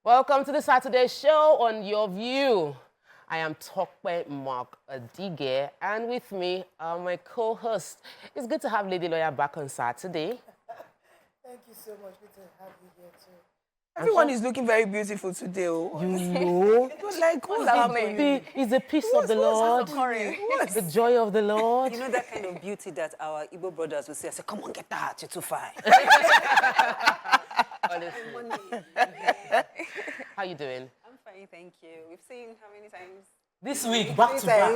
Welcome to the Saturday show on Your View. I am Tokwe Mark Adige, and with me are my co-host. It's good to have Lady Lawyer back on Saturday. Thank you so much. Good to have you here too. Everyone is looking very beautiful today. Oh. You know, What's happening? it's the peace of the Lord, the joy of the Lord. You know that kind of beauty that our Igbo brothers will say, I say, come on, get that, you're too fine. Honestly. How you doing? I'm fine, thank you. We've seen how many times? This week, back to back.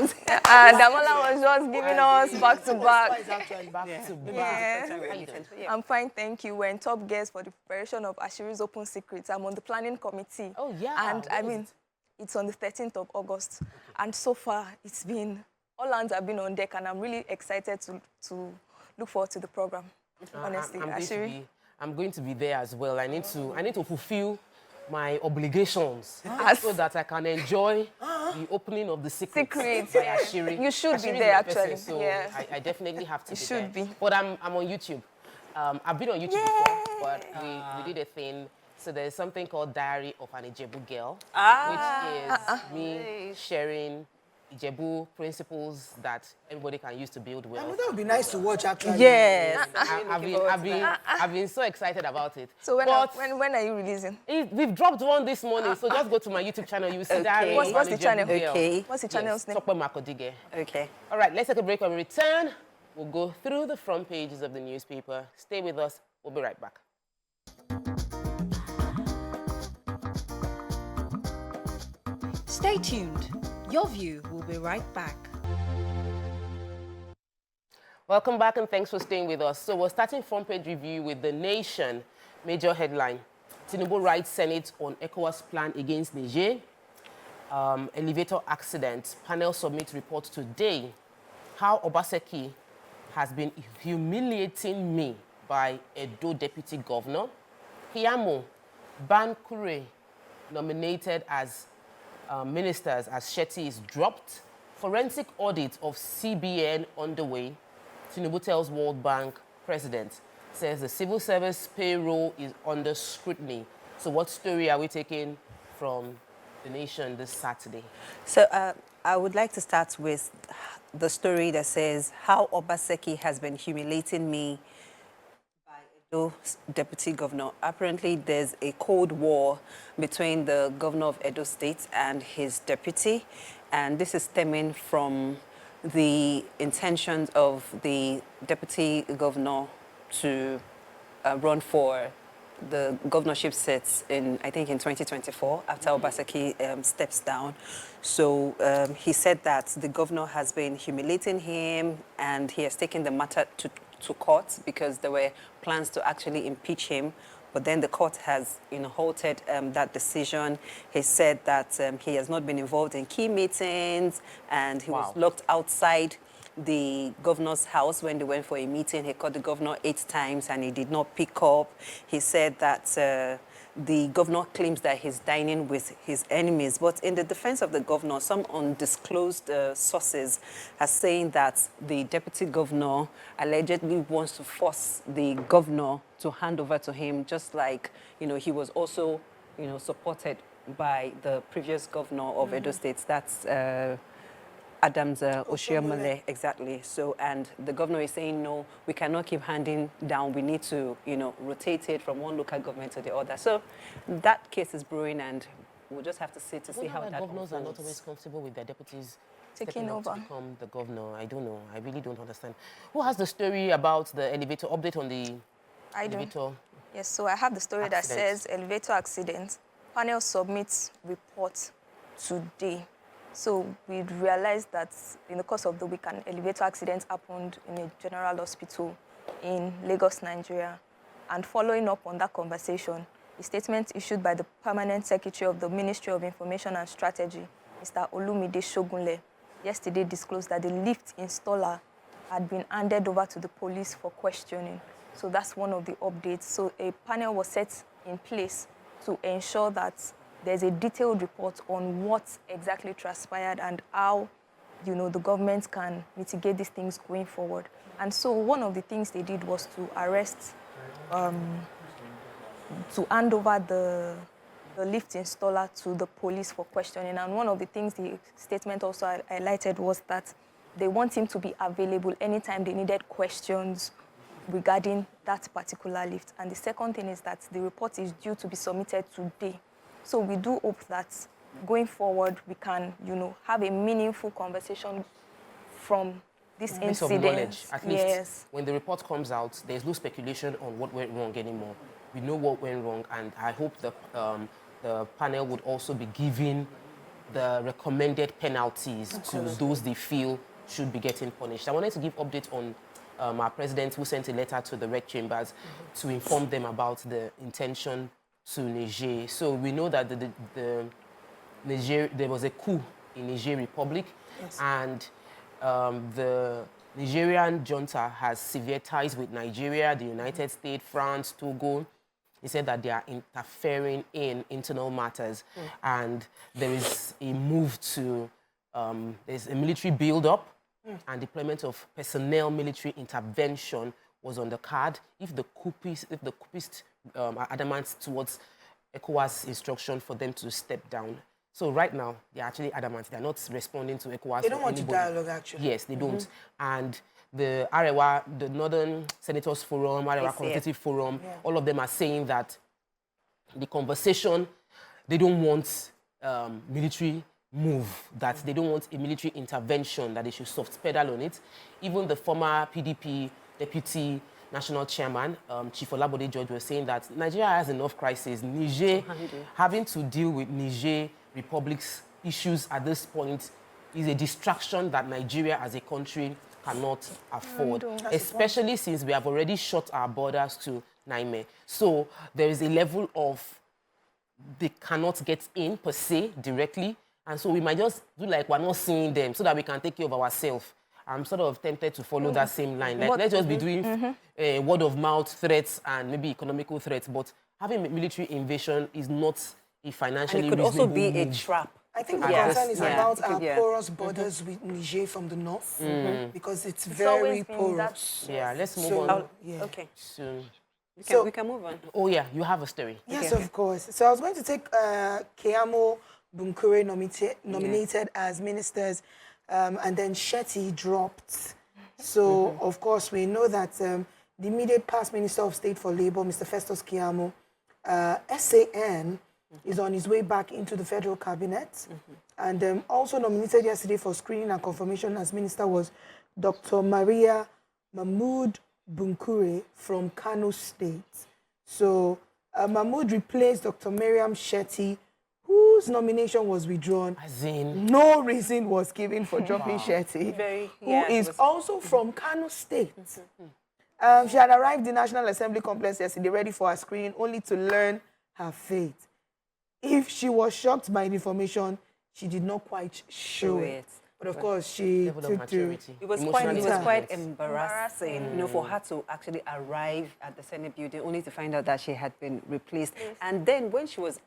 Damola was just giving us back to back. Back to back. Yeah. How you doing? I'm fine, thank you. We're in top gears for the preparation of Ashiri's Open Secrets. I'm on the planning committee. Oh, yeah. And I mean, it's on the 13th of August. And so far, it's been, all hands have been on deck, and I'm really excited to look forward to the program. Honestly, Ashiri. I'm going to be there as well. I need to fulfill my obligations so that I can enjoy the opening of the secrets by Ashiri. You should Ashiri be there, is my person, actually. so Yeah. I definitely have to You be should there. be. But I'm on YouTube. I've been on YouTube before, but we did a thing. So there's something called Diary of an Ijebu Girl, which is me sharing Ijebu principles that everybody can use to build I wealth. mean, that would be nice to watch actually. Yes. I've been so excited about it. So when are you releasing? We've dropped one this morning, so just go to my YouTube channel. You will see Okay. Diary What's of an the Ijebu channel? Girl. Okay. What's the channel's name? Tokwe Makodige. Okay. All right, let's take a break. When we return, we'll go through the front pages of the newspaper. Stay with us. We'll be right back. Stay tuned. Your View will be right back. Welcome back, and thanks for staying with us. So we're starting front page review with The Nation. Major headline: Tinubu writes Senate on ECOWAS plan against Niger. Elevator accident. Panel submit report today. How Obaseki has been humiliating me by Edo Deputy Governor. Kiyamo, Bankure nominated as ministers as Shetty is dropped. Forensic audit of CBN underway. Tinubu tells World Bank president, says the civil service payroll is under scrutiny. So what story are we taking from The Nation this Saturday? So I would like to start with the story that says how Obaseki has been humiliating me by Edo Deputy Governor. Apparently, there's a cold war between the governor of Edo State and his deputy, and this is stemming from the intentions of the deputy governor to run for the governorship seats I think in 2024 after Obaseki steps down. So he said that the governor has been humiliating him, and he has taken the matter to court because there were plans to actually impeach him. But then the court has, halted that decision. He said that he has not been involved in key meetings, and he was locked outside the governor's house when they went for a meeting. He called the governor 8 times, and he did not pick up. He said that the governor claims that he's dining with his enemies. But in the defense of the governor, some undisclosed sources are saying that the deputy governor allegedly wants to force the governor to hand over to him, just like, he was also, supported by the previous governor of Edo State. That's Adams Oshiomhole, exactly. So, and the governor is saying, no, we cannot keep handing down. We need to, rotate it from one local government to the other. So that case is brewing, and we'll just have to see how that governors unfolds. are not always comfortable with their deputies Taking over to become the governor. I don't know. I really don't understand. Who has the story about the elevator update on the elevator? Yes, so I have the story that Accident. says elevator accident. Panel submits report today. So we realized that in the course of the week, an elevator accident happened in a general hospital in Lagos, Nigeria. And following up on that conversation, a statement issued by the Permanent Secretary of the Ministry of Information and Strategy, Mr. Olumide Shogunle, yesterday disclosed that the lift installer had been handed over to the police for questioning. So that's one of the updates. So a panel was set in place to ensure that there's a detailed report on what exactly transpired and how, the government can mitigate these things going forward. And so one of the things they did was to arrest, to hand over the lift installer to the police for questioning. And one of the things the statement also highlighted was that they want him to be available anytime they needed questions regarding that particular lift. And the second thing is that the report is due to be submitted today. So we do hope that going forward, we can, have a meaningful conversation from this Piece of incident. knowledge. At least Yes. when the report comes out, there's no speculation on what went wrong anymore. We know what went wrong, and I hope the panel would also be giving the recommended penalties to those they feel should be getting punished. I wanted to give update on our president, who sent a letter to the rec chambers to inform them about the intention to Niger. So we know that there was a coup in Niger Republic, and the Nigerian junta has severe ties with Nigeria, the United States, France, Togo. He said that they are interfering in internal matters, and there is a move to, there's a military build-up, and deployment of personnel military intervention was on the card if the coupists are adamant towards ECOWAS instruction for them to step down. So right now, they're actually adamant. They're not responding to ECOWAS. They don't want to dialogue, actually. Yes, they don't. And the Arewa, the Northern Senators Forum, Arewa Consultative Forum, all of them are saying that the conversation, they don't want military move, that they don't want a military intervention, that they should soft pedal on it. Even the former PDP deputy national chairman, Chief Olabode George, was saying that Nigeria has enough crises. Niger, having to deal with Niger Republic's issues at this point is a distraction that Nigeria as a country cannot afford, especially since we have already shut our borders to Niamey. So there is a level of they cannot get in per se directly, and so we might just do like we're not seeing them so that we can take care of ourselves. I'm sort of tempted to follow that same line. Like, let's just be doing word-of-mouth threats and maybe economical threats, but having a military invasion is not a financially And it could also be a move. trap. I think the concern is about our porous borders with Niger from the north, because it's very always been porous. Yeah, let's move on. Okay. Soon. We can move on. Oh yeah, you have a story. Yes, of course. So I was going to take Keyamo Bunkure nominated as ministers, and then Shetty dropped. So, of course, we know that the immediate past Minister of State for Labour, Mr. Festus Keyamo, SAN, is on his way back into the federal cabinet. And also nominated yesterday for screening and confirmation as minister was Dr. Maria Mahmoud Bunkure from Kano State. So Mahmoud replaced Dr. Miriam Shetty, whose nomination was withdrawn. As in, No reason was given for dropping Shetty, who is also from Kano State. She had arrived in the National Assembly complex yesterday ready for her screening, only to learn her fate. If she was shocked by the information, she did not quite show it. But of course, she level of took to... maturity. It was quite embarrassing, for her to actually arrive at the Senate building only to find out that she had been replaced. And then when she was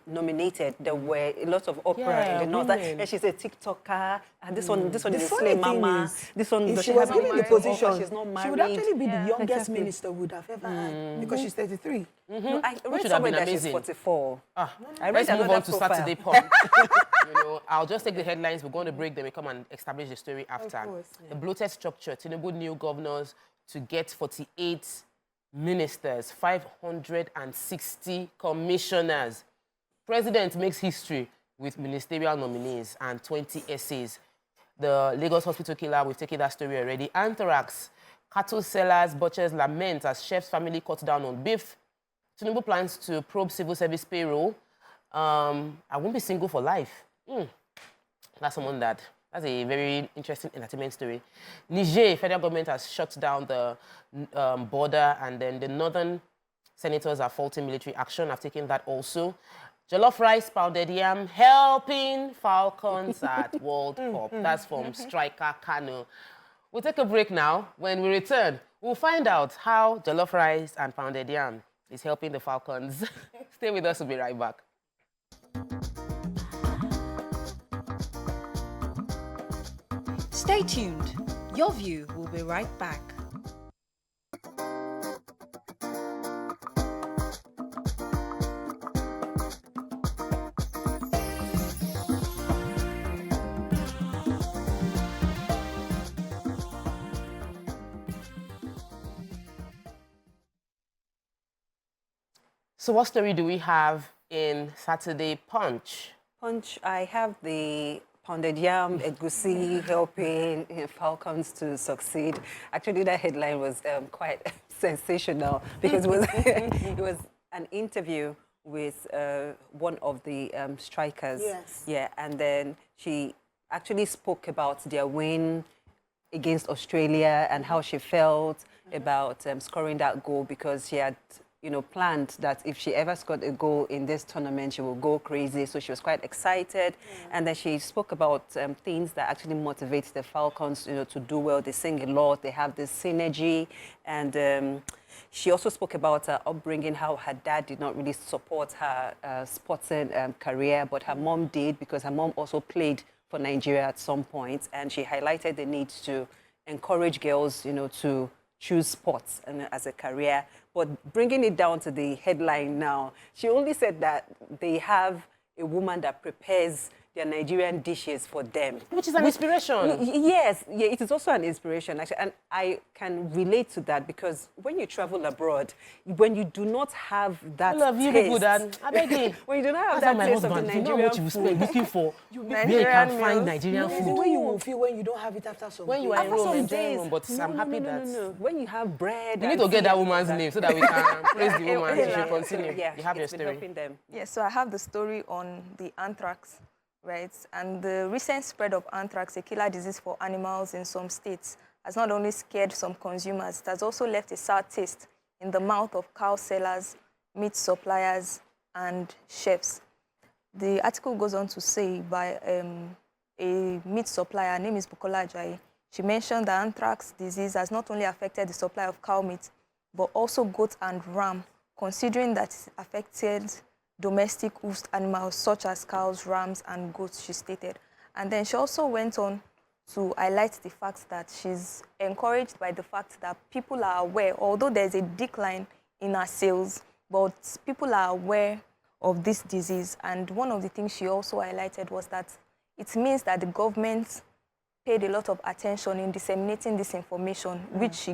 nominated, there were a lot of opera in the north. That she's a TikToker, and this one is a slay mama. This one, if she was given the position, she's not married. she would actually be the youngest minister would have ever had, because she's 33. No, I read should have somewhere been that she's amazing. 44. I read Let's move another on to profile. Saturday Pump. I'll just take the headlines. We're going to break them. We come and establish the story after. course, The bloated structure. Tinubu new governors to get 48 ministers, 560 commissioners. President makes history with ministerial nominees and 20 essays. The Lagos hospital killer, we've taken that story already. Anthrax. Cattle sellers, butchers lament as chef's family cuts down on beef. Tinubu plans to probe civil service payroll. I won't be single for life. That's a very interesting entertainment story. Niger, federal government has shut down the border, and then the northern senators are faulting military action. I've taken that also. Jollof rice, pounded yam, helping Falcons at World Cup. That's from striker Kano. We'll take a break now. When we return, we'll find out how jollof rice and pounded yam is helping the Falcons. Stay with us, we'll be right back. Stay tuned. Your View will be right back. So what story do we have in Saturday Punch? Punch, I have the pounded yam, egusi helping Falcons to succeed. Actually, that headline was quite sensational because it was, it was an interview with one of the strikers. Yes. Yeah, and then she actually spoke about their win against Australia and how she felt about scoring that goal, because she had, you know, planned that if she ever scored a goal in this tournament, she will go crazy. So she was quite excited. And then she spoke about things that actually motivate the Falcons, you know, to do well. They sing a lot. They have this synergy. And she also spoke about her upbringing, how her dad did not really support her sporting career, but her mom did, because her mom also played for Nigeria at some point. And she highlighted the need to encourage girls, you know, to choose sports as a career. But bringing it down to the headline now, she only said that they have a woman that prepares their Nigerian dishes for them. Which is an inspiration. Yes, yeah, it is also an inspiration, actually. And I can relate to that, because when you travel abroad, when you do not have that I love you taste, people that, I beg you. when you do not have That's that my taste of the husband. You know Nigerian what you food, spend looking for where you Nigerian can meals. find Nigerian It's the food. way you will feel when you don't have it after some When you days. are in after Rome, some enjoying days, Rome, but I'm happy that when you have bread, you need and to get tea that and all woman's that. name so that we can praise the woman. She should Yeah. continue. Yeah, You have your it's been story. helping them. Yes, so I have the story on the anthrax, right? And the recent spread of anthrax, a killer disease for animals in some states, has not only scared some consumers, it has also left a sour taste in the mouth of cow sellers, meat suppliers, and chefs. The article goes on to say by a meat supplier, her name is Bukola Ajayi. She mentioned that anthrax disease has not only affected the supply of cow meat, but also goat and ram, considering that it affected domestic hoofed animals such as cows, rams, and goats, she stated. And then she also went on to highlight the fact that she's encouraged by the fact that people are aware, although there's a decline in her sales, but people are aware of this disease. And one of the things she also highlighted was that it means that the government paid a lot of attention in disseminating this information, which she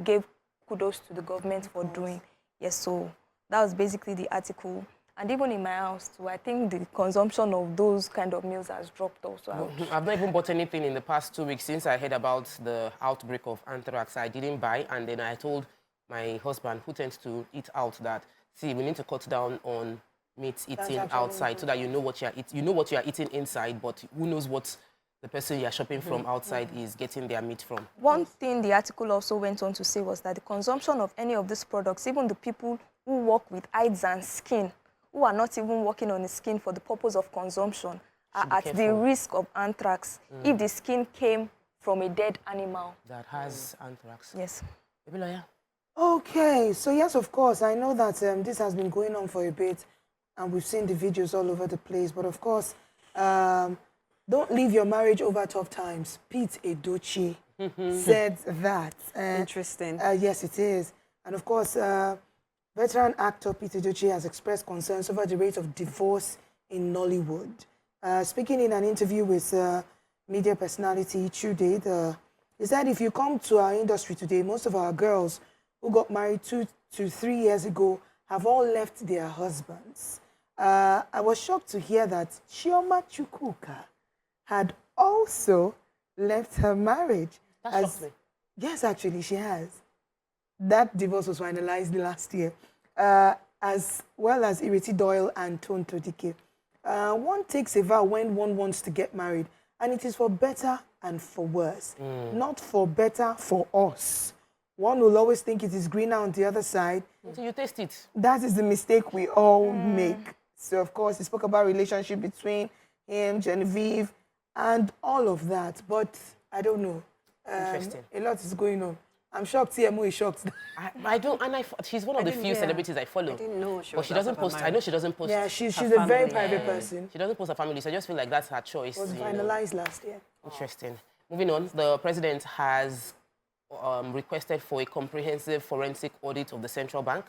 gave kudos to the government for doing. Yes, so that was basically the article. And even in my house too, I think the consumption of those kind of meals has dropped also. I've not even bought anything in the past 2 weeks since I heard about the outbreak of anthrax. I didn't buy, and then I told my husband, who tends to eat out, that, see, we need to cut down on meat eating outside so that you know what you are eating. You know what you are eating inside, but who knows what the person you are shopping from outside is getting their meat from. One thing the article also went on to say was that the consumption of any of these products, even the people who work with hides and skin, who are not even working on the skin for the purpose of consumption, are at the risk of anthrax if the skin came from a dead animal that has anthrax. Yes. Maybe lawyer? Okay, so yes, of course, I know that this has been going on for a bit, and we've seen the videos all over the place, but of course, don't leave your marriage over tough times. Pete Edochie said that. Interesting. Yes, it is. And of course, veteran actor Pete Edochie has expressed concerns over the rate of divorce in Nollywood. Speaking in an interview with media personality Tuesday, he said, if you come to our industry today, most of our girls who got married 2 to 3 years ago have all left their husbands. I was shocked to hear that Chioma Chukwuka had also left her marriage. That shocked me. Yes, actually, she has. That divorce was finalized last year, as well as Ireti Doyle and Tonto Dike. One takes a vow when one wants to get married, and it is for better and for worse, not for better for us. One will always think it is greener on the other side. Until you taste it. That is the mistake we all make. So, of course, he spoke about relationship between him, Genevieve, and all of that. But I don't know. Interesting. A lot is going on. I'm shocked. TMO is shocked. I don't, and she's one of the few celebrities I follow. I didn't know she But was she doesn't post. I know she doesn't post. Yeah, she's her a very family. private person. She doesn't post her family, so I just feel like that's her choice. It was you know. finalized last year. Interesting. Moving on, the president has requested for a comprehensive forensic audit of the central bank.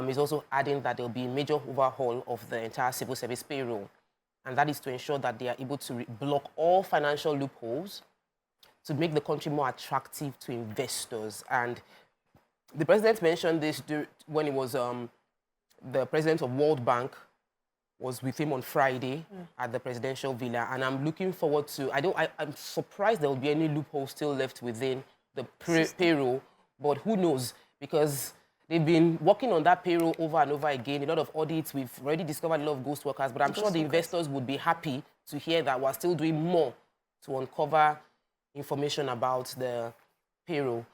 He's also adding that there will be a major overhaul of the entire civil service payroll, and that is to ensure that they are able to block all financial loopholes to make the country more attractive to investors. And the president mentioned this when he was the president of World Bank was with him on Friday at the presidential villa, and I'm looking forward to. I'm surprised there will be any loophole still left within the payroll, but who knows? Because they've been working on that payroll over and over again. A lot of audits. We've already discovered a lot of ghost workers, but I'm sure the investors would be happy to hear that we're still doing more to uncover information about the payroll.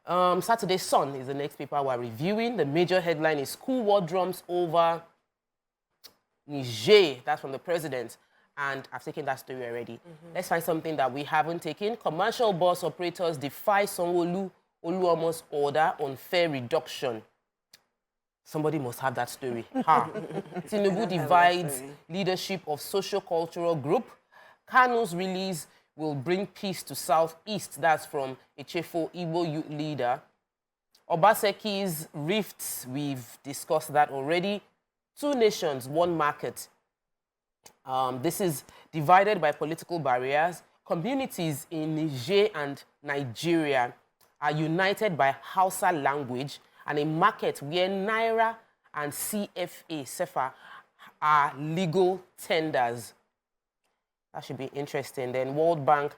Saturday Sun is the next paper we're reviewing. The major headline is school war drums over Niger. That's from the president. And I've taken that story already. Let's find something that we haven't taken. Commercial bus operators defy Sanwo-Olu Oluomo's order on fare reduction. Somebody must have that story. Tinubu divides leadership of socio-cultural group. Kanu's release will bring peace to Southeast. That's from Echefo Igbo youth leader. Obaseki's rifts, we've discussed that already. 2 nations, 1 market. This is divided by political barriers. Communities in Niger and Nigeria are united by Hausa language and a market where Naira and CFA are legal tenders. That should be interesting. Then World Bank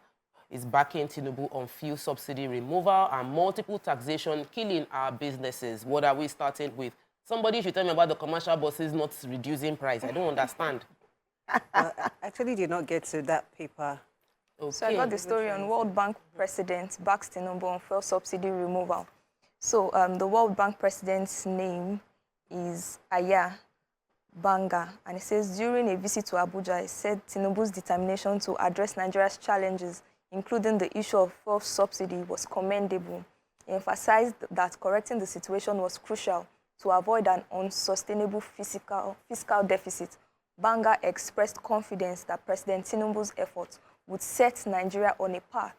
is backing Tinubu on fuel subsidy removal and multiple taxation killing our businesses. What are we starting with? Somebody should tell me about the commercial buses not reducing price. I don't understand. I actually did not get to that paper. Okay. So I got the story on World Bank president backs Tinubu on fuel subsidy removal. So the World Bank president's name is Aya Banga, and it says during a visit to Abuja, he said Tinubu's determination to address Nigeria's challenges, including the issue of fuel subsidy, was commendable. He emphasized that correcting the situation was crucial to avoid an unsustainable fiscal deficit. Banga expressed confidence that President Tinubu's efforts would set Nigeria on a path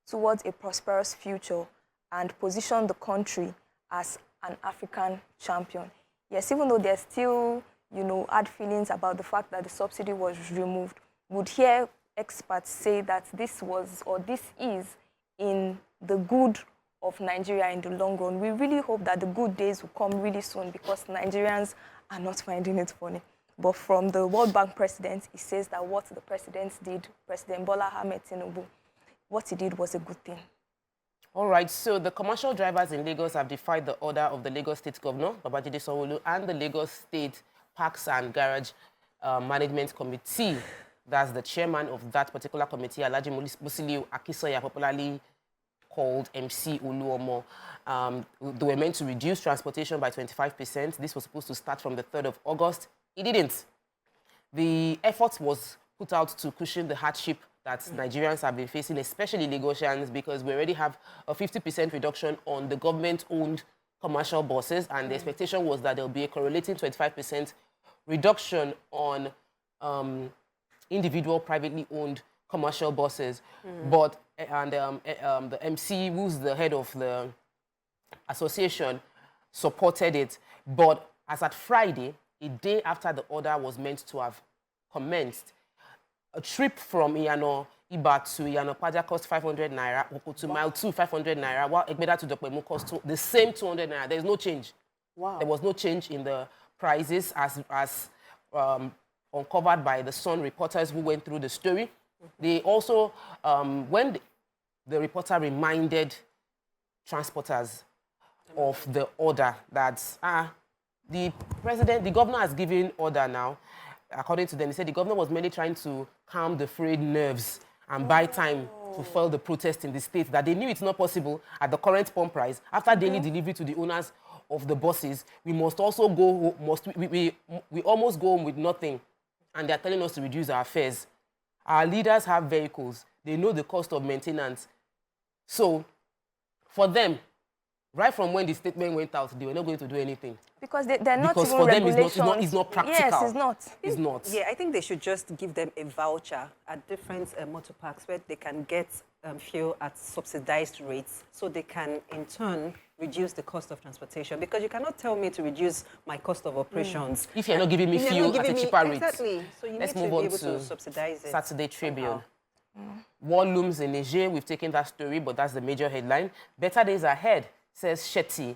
towards a prosperous future and position the country as an African champion. Yes, even though there's still, hard feelings about the fact that the subsidy was removed, would hear experts say that this is in the good of Nigeria in the long run. We really hope that the good days will come really soon because Nigerians are not finding it funny. But from the World Bank president, he says that what the president did, President Bola Ahmed Tinubu, what he did was a good thing. All right, so the commercial drivers in Lagos have defied the order of the Lagos State Governor, Babajide Sanwo-Olu, and the Lagos State Parks and Garage Management Committee. That's the chairman of that particular committee, Alhaji Musiliu Akisoya, popularly called MC Oluomo. They were meant to reduce transportation by 25%. This was supposed to start from the 3rd of August. It didn't. The effort was put out to cushion the hardship that Nigerians have been facing, especially Lagosians, because we already have a 50% reduction on the government-owned commercial buses, and the expectation was that there will be a correlating 25% reduction on individual privately owned commercial buses. But the MC, who's the head of the association, supported it. But as at Friday, a day after the order was meant to have commenced, a trip from Iyano Iba to Iyano Paja cost 500 naira, Oko to Mile 2, 500 naira, while Egbeda to Dokpemu cost the same 200 naira. There's no change. Wow. There was no change in the prices as uncovered by the Sun reporters who went through the story. They also, when the reporter reminded transporters of the order that the governor has given order now. According to them, he said the governor was merely trying to calm the frayed nerves and buy time to fuel the protest in the state, that they knew it's not possible at the current pump price. After daily delivery to the owners of the buses, we must also go, we almost go home with nothing. And they're telling us to reduce our fares. Our leaders have vehicles. They know the cost of maintenance. So, for them, right from when the statement went out, they were not going to do anything. Because they're not because even for them, regulations. it's not practical. Yes, it's not. It's not. Yeah, I think they should just give them a voucher at different motor parks where they can get fuel at subsidized rates so they can, in turn, reduce the cost of transportation. Because you cannot tell me to reduce my cost of operations. If you're not giving me fuel at a cheaper rate. Exactly. So you Let's need move to on be able to to subsidize it. Saturday Tribune. War looms in Niger. We've taken that story, but that's the major headline. Better days ahead, says Shetty,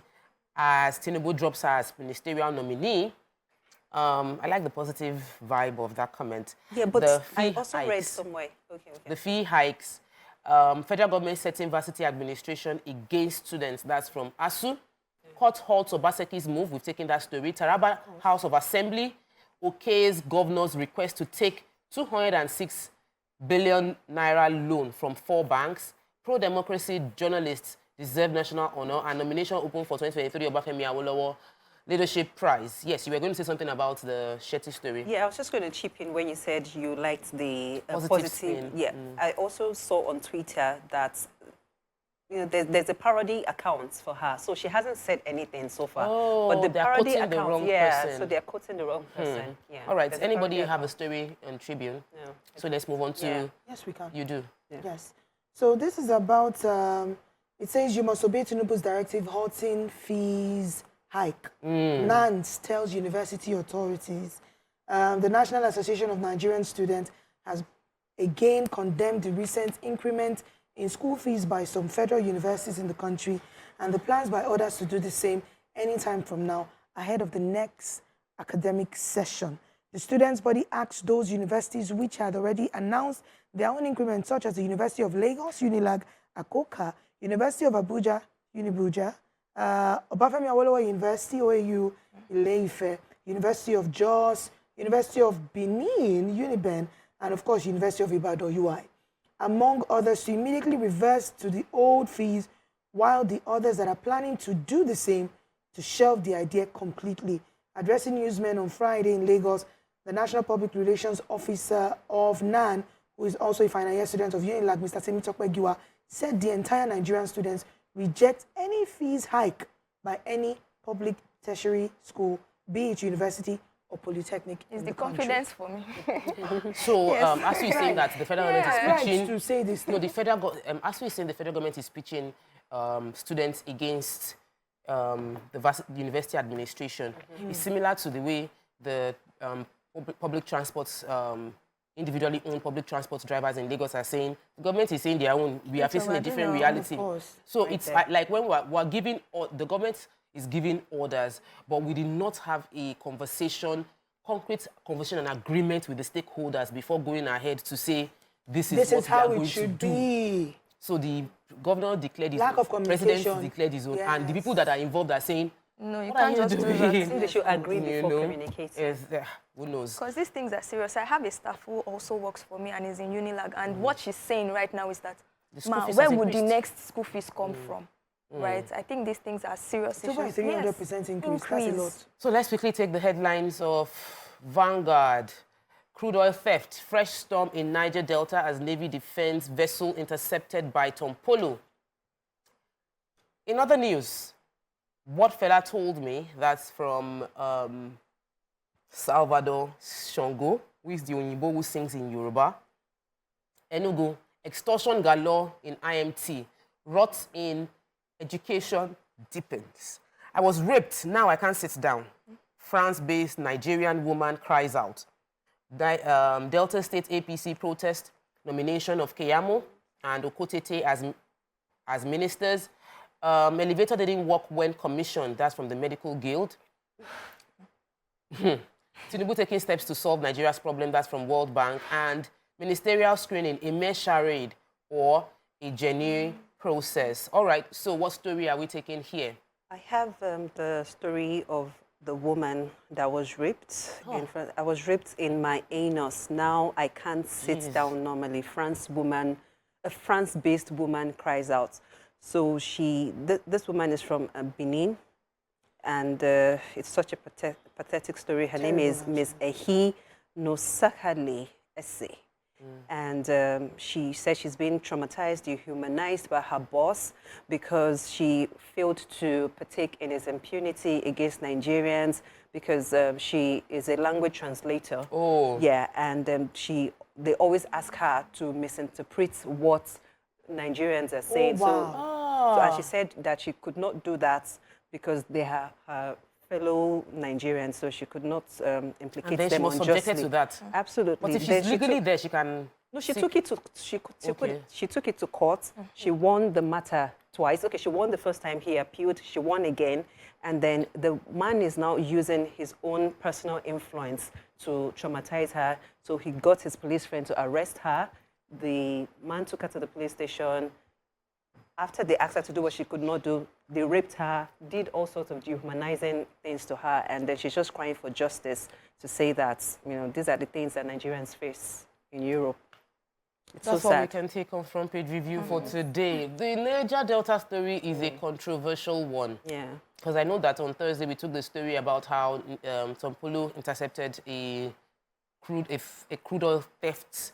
as Tinubu drops her as ministerial nominee. I like the positive vibe of that comment. Yeah, but The I fee also read hikes. somewhere. Okay. The fee hikes. Federal government setting varsity administration against students. That's from ASU. Court halts Obaseki's move. We've taken that story. Taraba House of Assembly okays governor's request to take 206 billion naira loan from 4 banks. Pro-democracy journalists deserve national honor, and nomination open for 2023 Obafemi Awolowo Leadership Prize. Yes, you were going to say something about the Shetty story. Yeah, I was just going to chip in when you said you liked the Positive spin. Yeah, I also saw on Twitter that there's a parody account for her, so she hasn't said anything so far. Oh, but the they're parody quoting the account, wrong yeah, person. so they're quoting the wrong person. Yeah. All right, There's a anybody parody have a account. story on Tribune? No. So let's move on to... Yeah. Yes, we can. You do. Yeah. Yes. So this is about, it says you must obey Tinubu's directive halting fees hike. NANS tells university authorities. The National Association of Nigerian Students has again condemned the recent increment in school fees by some federal universities in the country and the plans by others to do the same anytime from now ahead of the next academic session. The students' body asked those universities which had already announced their own increments, such as the University of Lagos, Unilag, Akoka, University of Abuja, Unibuja, Obafemi Awolowo University, OAU, Ile-Ife, University of Jos, University of Benin, Uniben, and of course, University of Ibadan, UI, among others, to immediately reverse to the old fees, while the others that are planning to do the same to shelve the idea completely. Addressing newsmen on Friday in Lagos, the National Public Relations Officer of NAN, who is also a final year student of Unilag, Mr. Temitope Giwa, said the entire Nigerian students reject any fees hike by any public tertiary school, be it university or polytechnic. It's in the country. confidence for me. So, as we're saying that the federal government is Right pitching... to say this. No, as we're saying the federal government is pitching students against the university administration. It's similar to the way the public transport, individually owned public transport drivers in Lagos are saying, the government is saying their own, we are facing a different reality. Of course. So Right it's there. like when we're giving, the government is giving orders, but we did not have a concrete conversation and agreement with the stakeholders before going ahead to say, this is what how we are it going should to do. be. So the governor declared his Lack own, of communication. president declared his own, and the Yes. people that are involved are saying, No, you what are can't you just do doing? that. I think they should agree before communicating. Yes, who knows? Because these things are serious. I have a staff who also works for me and is in Unilag, and what she's saying right now is that, The school fees where has would the increased. next school fees come from? Right? I think these things are serious It's over issues. 300% increase. That's a lot. So let's quickly take the headlines of Vanguard. Crude oil theft, fresh storm in Niger Delta as Navy defense vessel intercepted by Tom Polo. In other news, what fella told me, that's from Salvador Shongo, who is the Onyibo who sings in Yoruba. Enugu, extortion galore in IMT, rot in education deepens. I was raped, now I can't sit down. France-based Nigerian woman cries out. Delta State APC protest nomination of Keyamo and Okotete as ministers. Elevator didn't work when commissioned. That's from the Medical Guild. Tinubu taking steps to solve Nigeria's problem. That's from World Bank. And ministerial screening, a mere charade or a genuine process. All right, so what story are we taking here? I have the story of the woman that was raped. I was raped in my anus. Now I can't sit down normally. A France-based woman cries out. So this woman is from Benin, and it's such a pathetic story. Her name is Ms. Ehi Nosakale Esse. And she said she's been traumatized, dehumanized by her boss because she failed to partake in his impunity against Nigerians because she is a language translator. Oh. Yeah, and they always ask her to misinterpret what Nigerians are saying. And she said that she could not do that because they are her fellow Nigerians, so she could not implicate And then them she was unjustly. subjected to that. Absolutely. But if Then she's legally there, she can... No, she seek- took it to she took it to court. She won the matter twice. Okay, she won the first time, he appealed, she won again, and then the man is now using his own personal influence to traumatize her. So he got his police friend to arrest her. The man took her to the police station. After they asked her to do what she could not do, they raped her, did all sorts of dehumanizing things to her, and then she's just crying for justice to say that, you know, these are the things that Nigerians face in Europe. It's That's so all we sad. can take on front page review for today. The Niger Delta story is a controversial one. Yeah. Because I know that on Thursday we took the story about how some polo intercepted a crude oil theft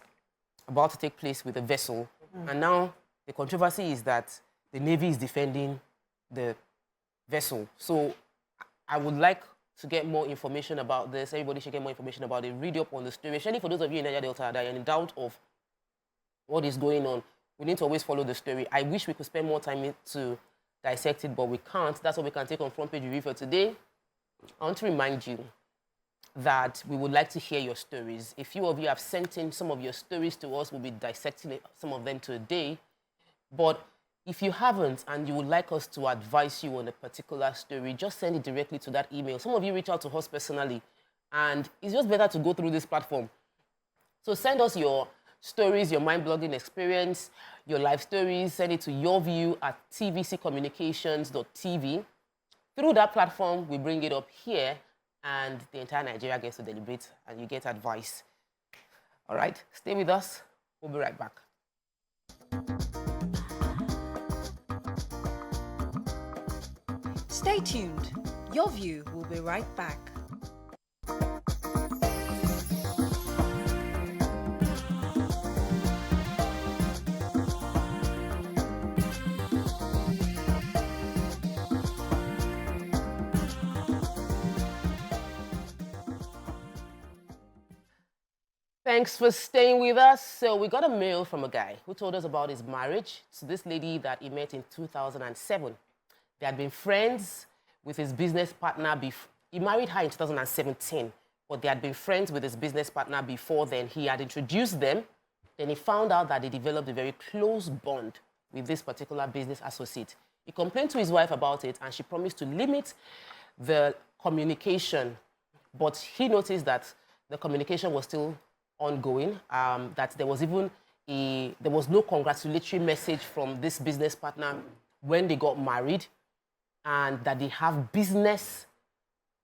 about to take place with a vessel. And now the controversy is that the Navy is defending the vessel. So I would like to get more information about this. Everybody should get more information about it. Read up on the story, especially for those of you in Niger Delta that are in doubt of what is going on. We need to always follow the story. I wish we could spend more time to dissect it, but we can't. That's what we can take on front page review for today. I want to remind you that we would like to hear your stories. A few of you have sent in some of your stories to us. We'll be dissecting some of them today. But if you haven't and you would like us to advise you on a particular story, just send it directly to that email. Some of you reach out to us personally, and it's just better to go through this platform. So send us your stories, your mind-blogging experience, your life stories. Send it to yourview@tvccommunications.tv. Through that platform, we bring it up here, and the entire Nigeria gets to deliberate, and you get advice. All right? Stay with us. We'll be right back. Stay tuned. Your View will be right back. Thanks for staying with us. So we got a mail from a guy who told us about his marriage to this lady that he met in 2007. They had been friends with his business partner before. He married her in 2017, but they had been friends with his business partner before then. He had introduced them. Then he found out that they developed a very close bond with this particular business associate. He complained to his wife about it, and she promised to limit the communication. But he noticed that the communication was still ongoing, that there was no congratulatory message from this business partner when they got married, and that they have business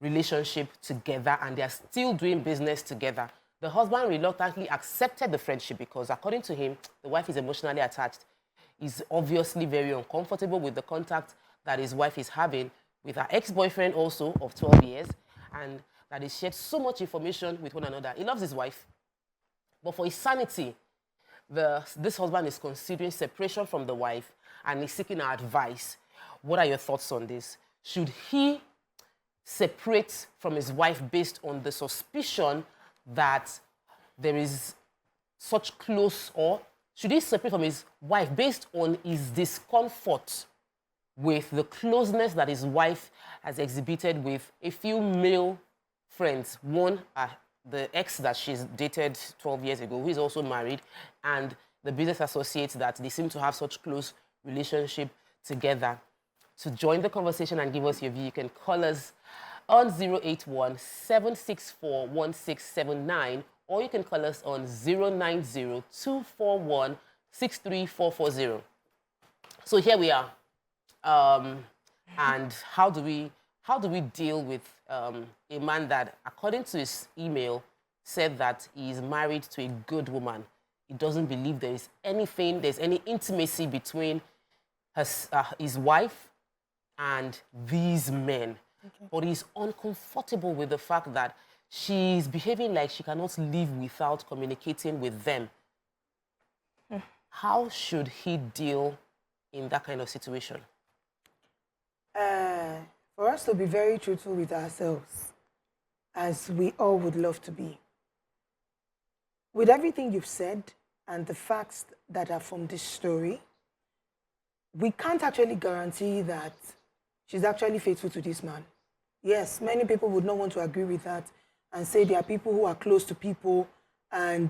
relationship together and they are still doing business together. The husband reluctantly accepted the friendship because, according to him, the wife is emotionally attached. He's obviously very uncomfortable with the contact that his wife is having with her ex-boyfriend also of 12 years, and that they shared so much information with one another. He loves his wife, but for his sanity, this husband is considering separation from the wife and is seeking her advice. What are your thoughts on this? Should he separate from his wife based on the suspicion that there is such close, or should he separate from his wife based on his discomfort with the closeness that his wife has exhibited with a few male friends? One, the ex that she's dated 12 years ago, who is also married, and the business associates that they seem to have such close relationship together. To join the conversation and give us your view, you can call us on 081-764-1679, or you can call us on 090-241-63440. So here we are. And how do we deal with a man that, according to his email, said that he is married to a good woman? He doesn't believe there's any intimacy between his wife and these men. Okay. But he's uncomfortable with the fact that she's behaving like she cannot live without communicating with them. How should he deal in that kind of situation? For us to be very truthful with ourselves, as we all would love to be. With everything you've said and the facts that are from this story, we can't actually guarantee that she's actually faithful to this man. Yes, many people would not want to agree with that and say there are people who are close to people and,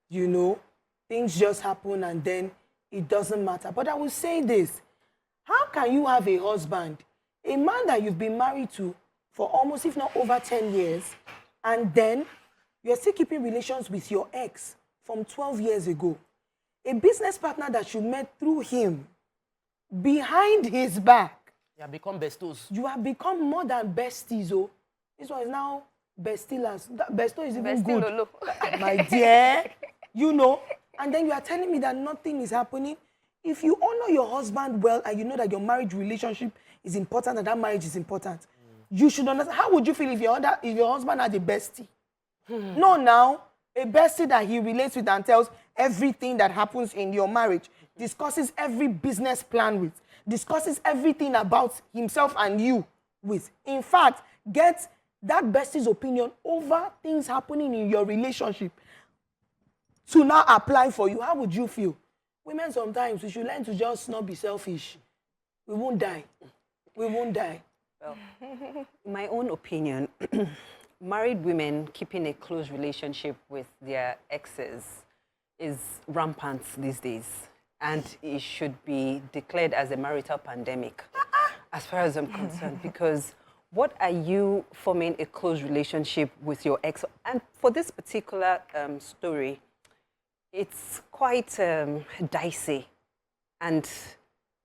you know, things just happen and then it doesn't matter. But I will say this, How can you have a husband, a man that you've been married to for almost, if not over 10 years, and then you're still keeping relations with your ex from 12 years ago? A business partner that you met through him, behind his back. You have become bestos. You have become more than besties, oh. This one is now bestillas. Besto is even good. Bestilolo. My dear, you know. And then you are telling me that nothing is happening. If you honor your husband well and you know that your marriage relationship is important and that marriage is important, you should understand. How would you feel if your husband had a bestie? No, now, a bestie that he relates with and tells everything that happens in your marriage, discusses every business plan with, discusses everything about himself and you with. In fact, get that bestie's opinion over things happening in your relationship to now apply for you. How would you feel? Women, sometimes we should learn to just not be selfish. We won't die. We won't die. Well, in my own opinion, married women keeping a close relationship with their exes is rampant these days. And it should be declared as a marital pandemic, as far as I'm concerned, because what are you forming a close relationship with your ex? And for this particular story, it's quite dicey and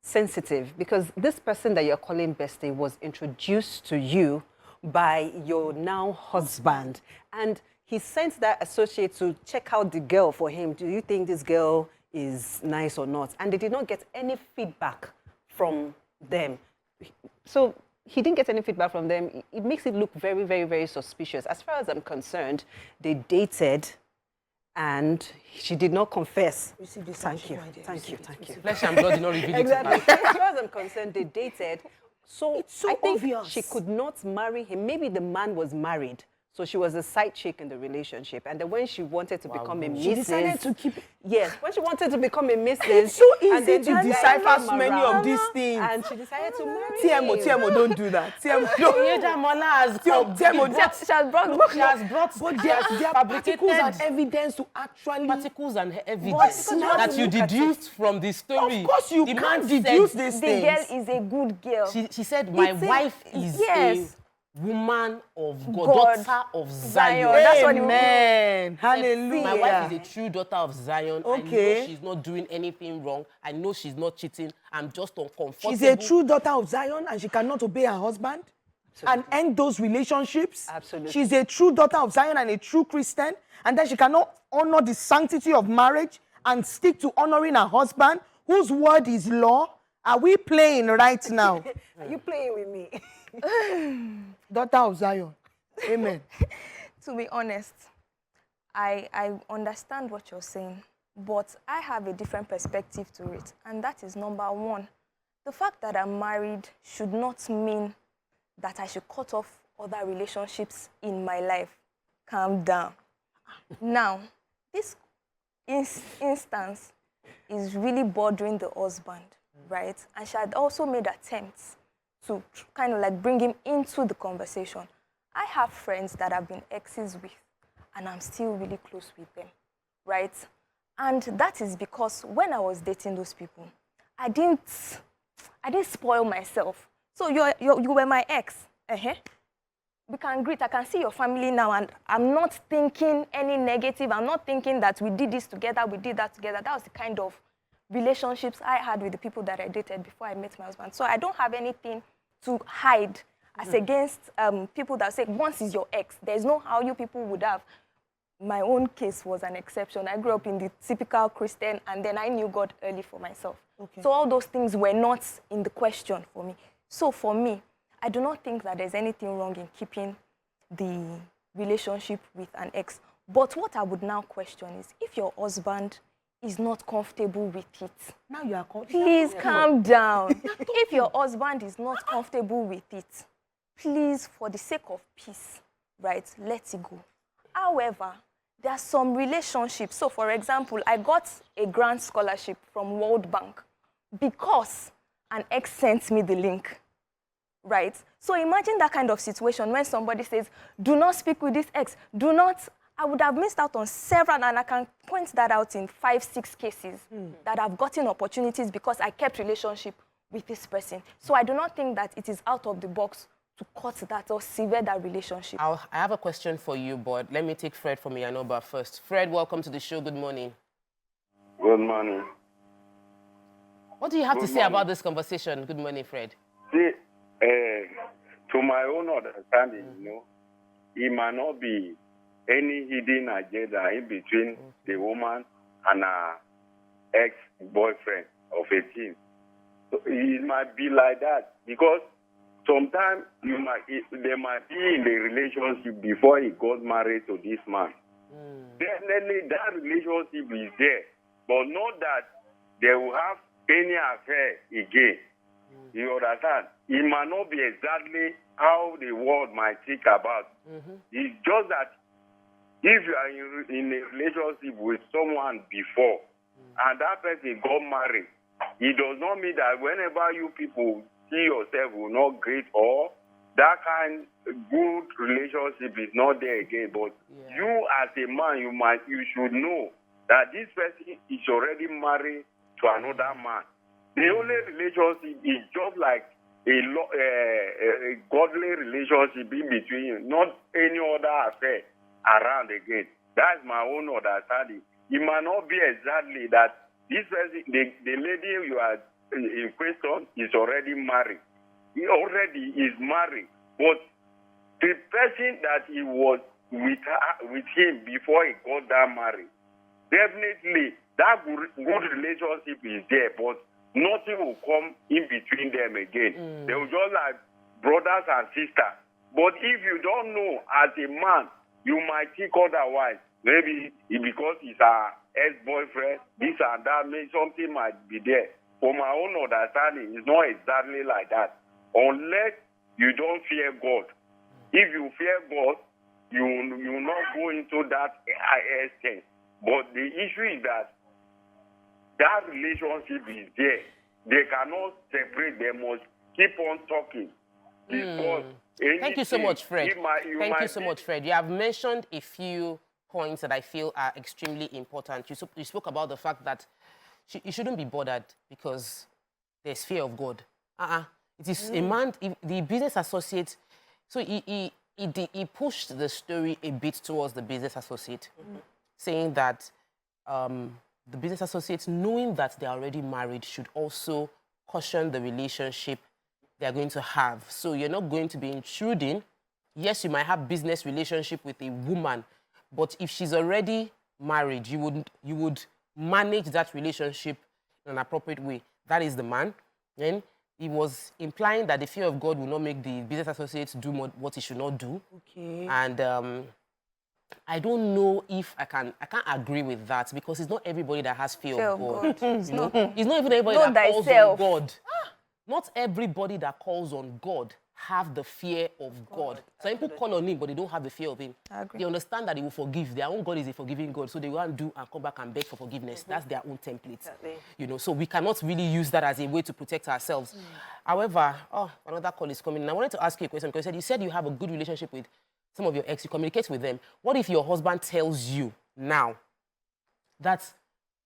sensitive, because this person that you're calling bestie was introduced to you by your now husband. And he sent that associate to check out the girl for him. Do you think this girl is nice or not? And they did not get any feedback from them. So he didn't get any feedback from them. It makes it look very, very, very suspicious. As far as I'm concerned, they dated and she did not confess. Thank you. Flesh and blood did not reveal Exactly. it to her. As far as I'm concerned, they dated. So, It's so I think obvious. she could not marry him. Maybe the man was married. So she was a side chick in the relationship. And then when she wanted to become a Mrs. She decided to keep... Yes, when she wanted to become a Mrs. It's so and easy then to this guy decipher came so many around, of these things. And she decided to marry TMO, don't do that. TMO, don't. Oyedamola has TMO, She has brought She has brought but there are particles and fabricated evidence to actually... particles and evidence now that you look at deduced from the story. Of course you The can't man deduce said- these the things. girl is a good girl. She said, my It's a- wife is yes. a woman of God, God. daughter of Zion. Zion. That's what he Amen. Hallelujah. My wife is a true daughter of Zion. I Okay. know she's not doing anything wrong. I know she's not cheating. I'm just uncomfortable. She's a true daughter of Zion and she cannot obey her husband and end those relationships. Absolutely. She's a true daughter of Zion and a true Christian, and then she cannot honor the sanctity of marriage and stick to honoring her husband, whose word is law. Are we playing right now? Are you playing with me? Daughter of Zion. Amen. To be honest, I understand what you're saying, but I have a different perspective to it. And that is number one. The fact that I'm married should not mean that I should cut off other relationships in my life. Calm down. Now, this instance is really bothering the husband, right? And she had also made attempts to kind of like bring him into the conversation. I have friends that I've been exes with, and I'm still really close with them, right? And that is because when I was dating those people, I didn't spoil myself. So you were my ex. We can greet. I can see your family now, and I'm not thinking any negative. I'm not thinking that we did this together, we did that together. That was the kind of relationships I had with the people that I dated before I met my husband. So I don't have anything to hide as against people that say, once is your ex, there's no how you people would have. My own case was an exception. I grew up in the typical Christian, and then I knew God early for myself. Okay. So all those things were not in the question for me. So for me, I do not think that there's anything wrong in keeping the relationship with an ex. But what I would now question is, if your husband is not comfortable with it, Now you are please calm down. If your husband is not comfortable with it, please, for the sake of peace, right, let it go. However, there are some relationships. So, for example, I got a grant scholarship from World Bank because an ex sent me the link, right? So imagine that kind of situation when somebody says, do not speak with this ex, do not. I would have missed out on several, and I can point that out in 5, 6 cases that I've gotten opportunities because I kept relationship with this person. So I do not think that it is out of the box to cut that or sever that relationship. I have a question for you, but let me take Fred from Yanoba first. Fred, welcome to the show. Good morning. Good morning. What do you have to say about this conversation? Good morning, Fred. See, to my own understanding, it might not be any hidden agenda in between the woman and her ex-boyfriend of 18. So it might be like that because sometimes they might be in a relationship before he got married to this man. Definitely that relationship is there, but not that they will have any affair again. You understand? It might not be exactly how the world might think about. It's just that if you are in a relationship with someone before and that person got married, it does not mean that whenever you people see yourself will not great or that kind of good relationship is not there again. But you as a man, you should know that this person is already married to another man. The only relationship is just like a godly relationship in between you, not any other affair around again. That's my own understanding. It might not be exactly that this person, the lady you are in question is already married. He already is married, but the person that he was with him before he got that married, definitely that good relationship is there, but nothing will come in between them again. They will just like brothers and sisters. But if you don't know as a man, you might think otherwise. Maybe because he's our ex-boyfriend, this and that, maybe something might be there. For my own understanding, it's not exactly like that. Unless you don't fear God. If you fear God, you will not go into that extent. But the issue is that relationship is there. They cannot separate. They must keep on talking. Because Thank you so much, Fred. Thank you so much, Fred. You have mentioned a few points that I feel are extremely important. You spoke about the fact that you shouldn't be bothered because there's fear of God. It is a man, the business associate, so he pushed the story a bit towards the business associate, saying that the business associates, knowing that they're already married, should also caution the relationship they're going to have. So you're not going to be intruding. Yes, you might have business relationship with a woman, but if she's already married, you would manage that relationship in an appropriate way. That is the man. Then he was implying that the fear of God will not make the business associates do what he should not do. Okay. And I don't know if I can't agree with that because it's not everybody that has fear of God. It's not even everybody that calls on God. Not everybody that calls on God have the fear of God. Some people call on him, but they don't have the fear of him. They understand that he will forgive. Their own God is a forgiving God, so they go and do and come back and beg for forgiveness. That's their own template. So we cannot really use that as a way to protect ourselves. However, another call is coming in. I wanted to ask you a question because you said you have a good relationship with some of your ex, you communicate with them. What if your husband tells you now that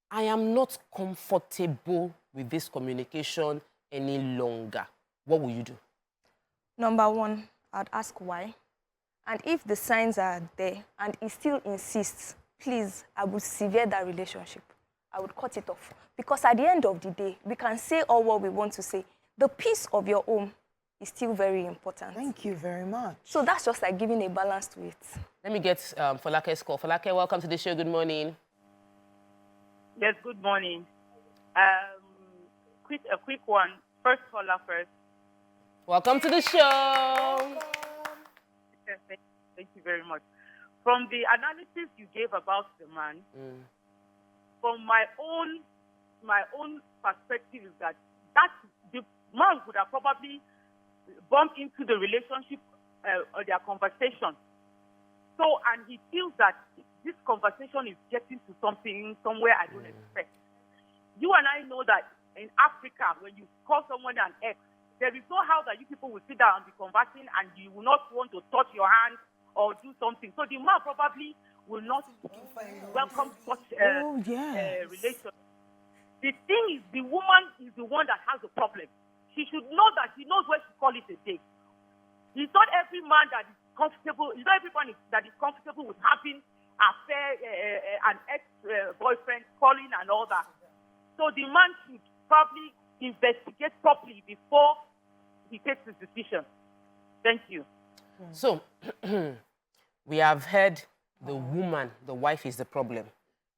I am not comfortable with this communication any longer? What will you do? Number one, I'd ask why. And if the signs are there and he still insists, please, I would sever that relationship. I would cut it off. Because at the end of the day, we can say all what we want to say. The peace of your home is still very important. Thank you very much. So that's just like giving a balance to it. Let me get Falake's call. Falake, welcome to the show. Good morning. Yes, good morning. A quick one. First caller first. Welcome to the show. Yes, thank you very much. From the analysis you gave about the man, from my own perspective is that the man would have probably bumped into the relationship or their conversation. So, and he feels that this conversation is getting to somewhere I don't expect. You and I know that in Africa, when you call someone an ex, there is no how that you people will sit down and be conversing and you will not want to touch your hand or do something. So the man probably will not welcome such a relation. The thing is, the woman is the one that has the problem. she should know that she knows where to call it a day. It's not every man that is comfortable. It's not everyone that is comfortable with having an ex-boyfriend calling and all that. So the man should probably investigate properly before he takes his decision. Thank you. So, we have heard the woman, the wife is the problem.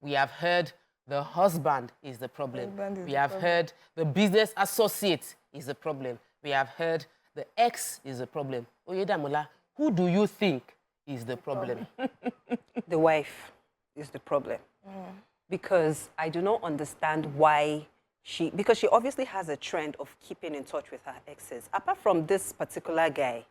We have heard the husband is the problem. We have heard the business associate is the problem. We have heard the ex is the problem. Oyedamola, who do you think is the problem? The wife is the problem. Because I do not understand why because she obviously has a trend of keeping in touch with her exes. Apart from this particular guy,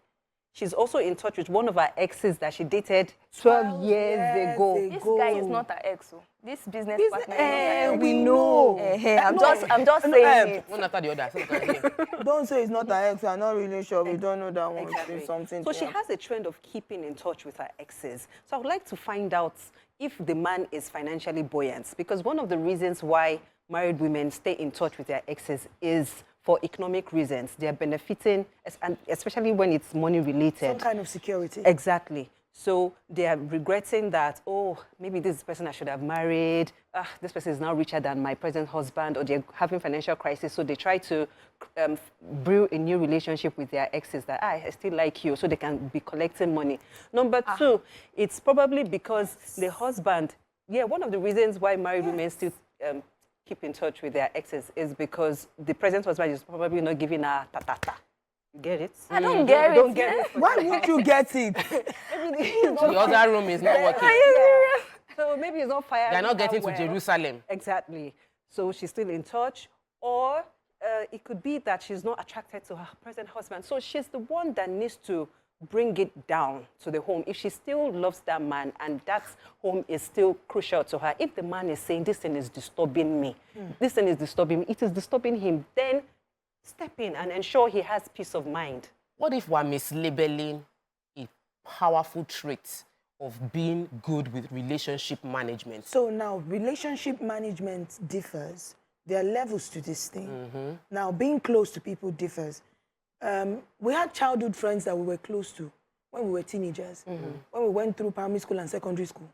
she's also in touch with one of her exes that she dated 12 years ago. This guy is not her ex. This business partner. We know. I'm just saying it. One after the other. Don't say it's not her ex. I'm not really sure. We don't know that one. Exactly. It's something. So she has a trend of keeping in touch with her exes. So I would like to find out if the man is financially buoyant. Because one of the reasons why married women stay in touch with their exes is for economic reasons. They are benefiting, and especially when it's money related. Some kind of security. Exactly. So they are regretting that, oh, maybe this person I should have married, this person is now richer than my present husband, or they're having financial crisis, so they try to brew a new relationship with their exes that, I still like you, so they can be collecting money. Number two, it's probably because the husband, one of the reasons why married women still keep in touch with their exes is because the present husband is probably not giving her ta-ta-ta. You get it? I don't get it. Don't get it. Why would you get it? The other room is not working. So maybe it's not firing. They're not getting well. to Jerusalem. Exactly. So she's still in touch. Or it could be that she's not attracted to her present husband. So she's the one that needs to bring it down to the home. If she still loves that man and that home is still crucial to her, if the man is saying, this thing is disturbing me, this thing is disturbing me, it is disturbing him, then step in and ensure he has peace of mind. What if we're mislabeling a powerful trait of being good with relationship management? So now, relationship management differs. There are levels to this thing. Now, being close to people differs. We had childhood friends that we were close to when we were teenagers, when we went through primary school and secondary school.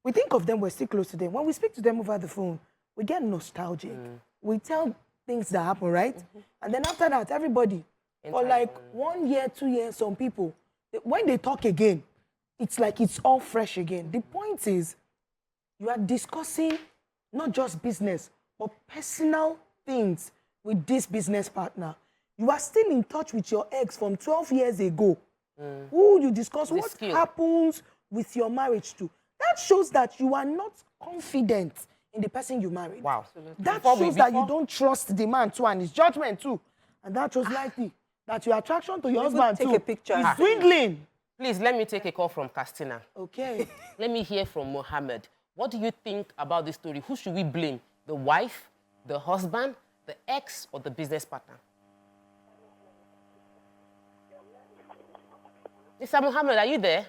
We think of them, we're still close to them. When we speak to them over the phone, we get nostalgic. We tell things that happen, right? And then after that, everybody, for like 1 year, 2 years, some people, when they talk again, it's like it's all fresh again. The point is, you are discussing not just business, but personal things with this business partner. You are still in touch with your ex from 12 years ago. Who you discuss what happens with your marriage to. That shows that you are not confident in the person you married. Wow. That shows that you don't trust the man too and his judgment too. And that shows likely that your attraction to your husband take too a picture. is dwindling. Please, let me take a call from Castina. Okay. Let me hear from Mohammed. What do you think about this story? Who should we blame? The wife, the husband, the ex, or the business partner? Mr. Mohammed, are you there?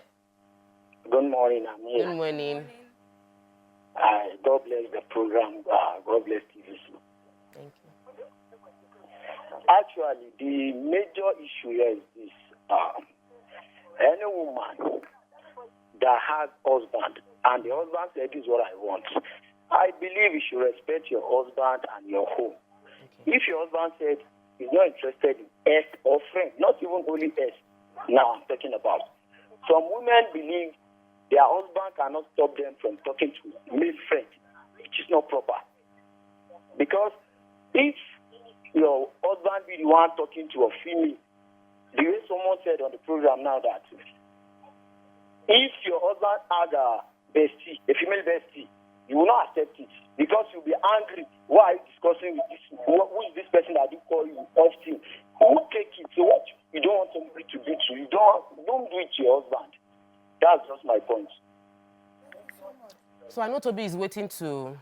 Good morning, I'm here. Good morning. God bless the program. God bless TVC. Thank you. Actually, the major issue here is this. Any woman that has husband and the husband said, this is what I want, I believe you should respect your husband and your home. Okay. If your husband said he's not interested in ex or friend, not even only ex, now I'm talking about. Some women believe their husband cannot stop them from talking to male friends, which is not proper. Because if your husband be the one talking to a female, the way someone said on the program now that if your husband had a bestie, a female bestie, you will not accept it because you'll be angry. Why are you discussing with this? Who is this person that you call you often? Who take it? So what you don't want somebody to do to you, don't do it to your husband. That's just my point. So I know Toby is waiting to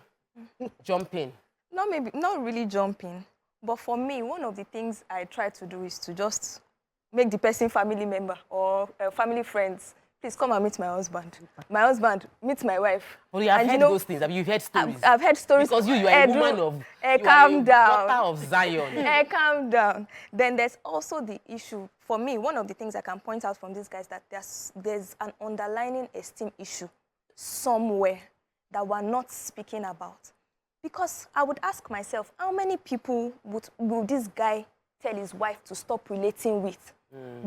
jump in. Not really jumping, but for me, one of the things I try to do is to just make the person family member or family friends please come and meet my husband. My husband, meet my wife. Well, you have And heard those things. Have you heard stories? I've heard stories. Because you are a woman of... you calm are a down. daughter of Zion. Calm down. Then there's also the issue. For me, one of the things I can point out from these guys that there's an underlying esteem issue somewhere that we're not speaking about. Because I would ask myself, how many people will this guy tell his wife to stop relating with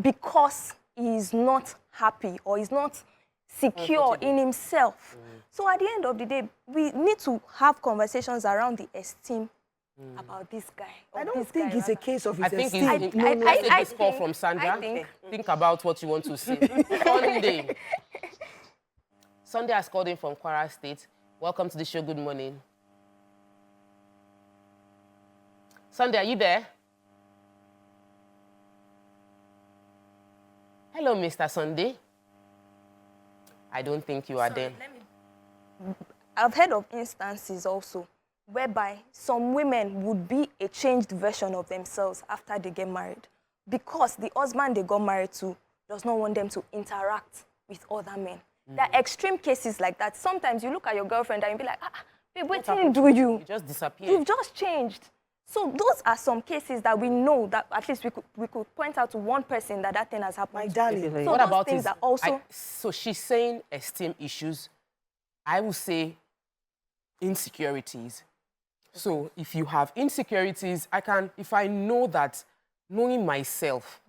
because he is not happy or is not secure in himself? So at the end of the day, we need to have conversations around the esteem about this guy. I don't think it's a case of his I think esteem. let's take this call from Sandra. Think about what you want to say. Sunday. Sunday has called in from Kwara State. Welcome to the show. Good morning. Sunday, are you there? Hello, Mr. Sunday. I don't think you are there. I've heard of instances also whereby some women would be a changed version of themselves after they get married because the husband they got married to does not want them to interact with other men. There are extreme cases like that. Sometimes you look at your girlfriend and you be like, babe, what didn't do you? You just disappeared. You've just changed. So those are some cases that we know that at least we could point out to one person that thing has happened. My darling. So what those about things are also... so she's saying esteem issues. I will say insecurities. So if you have insecurities, if I know that knowing myself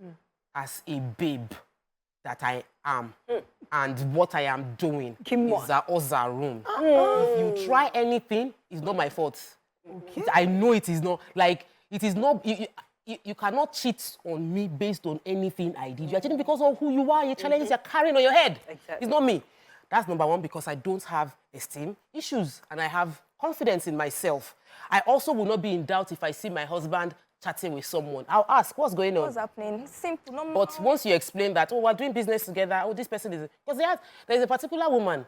as a babe that I am and what I am doing is a other room. If you try anything, it's not my fault. Okay. I know it is not. Like, it is not... You cannot cheat on me based on anything I did. You are cheating because of who you are, your challenges you're carrying on your head. Exactly. It's not me. That's number one, because I don't have esteem issues and I have confidence in myself. I also will not be in doubt if I see my husband chatting with someone. I'll ask, what's going on? What's happening? Simple, normal. But once you explain that, we're doing business together, this person is... Because there's a particular woman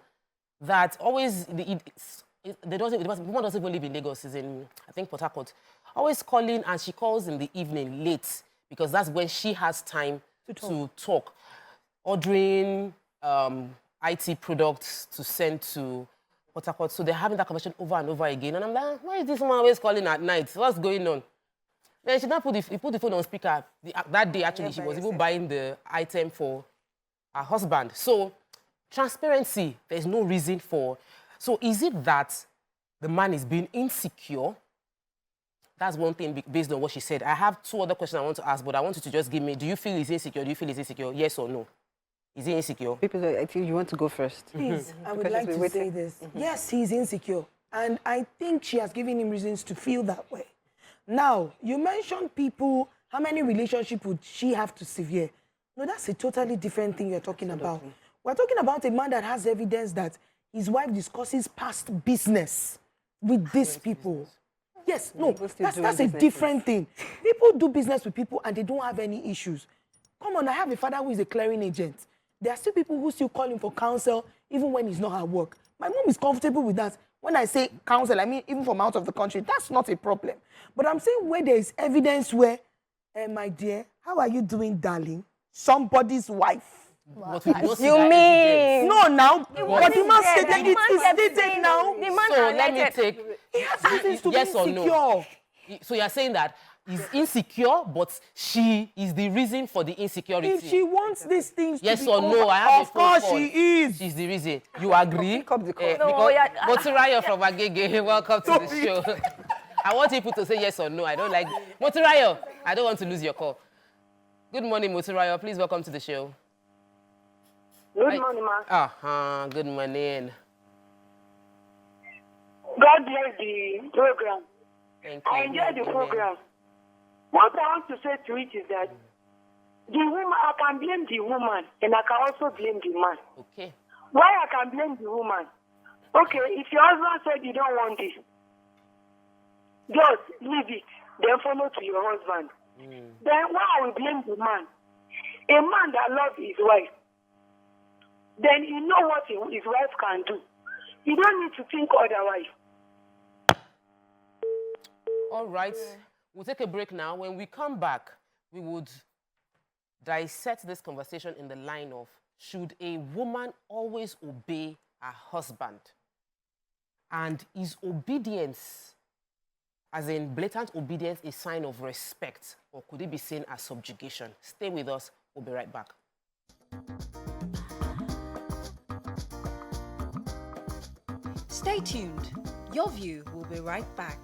that always... The woman doesn't even live in Lagos, she's in, I think, Port Harcourt. Always calling, and she calls in the evening late because that's when she has time to talk. Ordering IT products to send to Port Harcourt. So they're having that conversation over and over again. And I'm like, why is this woman always calling at night? What's going on? Then she now put the phone on speaker. That day, actually, she was even buying the item for her husband. So transparency, there's no reason for... So is it that the man is being insecure? That's one thing based on what she said. I have two other questions I want to ask, but I want you to just give me, do you feel he's insecure? Do you feel he's insecure? Yes or no? Is he insecure? People, I think you want to go first. Please, I would like to say this. Yes, he's insecure. And I think she has given him reasons to feel that way. Now, you mentioned people, how many relationships would she have to sever? No, that's a totally different thing you're talking about. We're talking about a man that has evidence that his wife discusses past business with these people. Yes, no, that's a different thing. People do business with people and they don't have any issues. Come on, I have a father who is a clearing agent. There are still people who still call him for counsel even when he's not at work. My mom is comfortable with that. When I say counsel, I mean even from out of the country. That's not a problem. But I'm saying where there is evidence where, my dear, how are you doing, darling? Somebody's wife. Wow. You mean? No, now. But the man stated it is stated now. The man so let me take... He has reasons to yes be insecure. Or no. So you're saying that he's insecure, but she is the reason for the insecurity. If she wants these things yes to be or no, over, I have of course she is. She's the reason. You agree? No, Moturayo from Agege, welcome to the show. I want people to say yes or no. I don't like... Moturayo, I don't want to lose your call. Good morning, Moturayo. Please welcome to the show. Good morning, ma. Good morning. God bless the program. Thank you. I enjoy the program. What I want to say to it is that the woman, I can blame the woman and I can also blame the man. Okay. Why I can blame the woman? Okay, if your husband said you don't want this, just leave it, then follow to your husband. Then why I will blame the man? A man that loves his wife, then you know what his wife can do. You don't need to think otherwise. All right. We'll take a break now. When we come back, we would dissect this conversation in the line of, should a woman always obey her husband? And is obedience, as in blatant obedience, a sign of respect, or could it be seen as subjugation? Stay with us. We'll be right back. Stay tuned. Your View will be right back.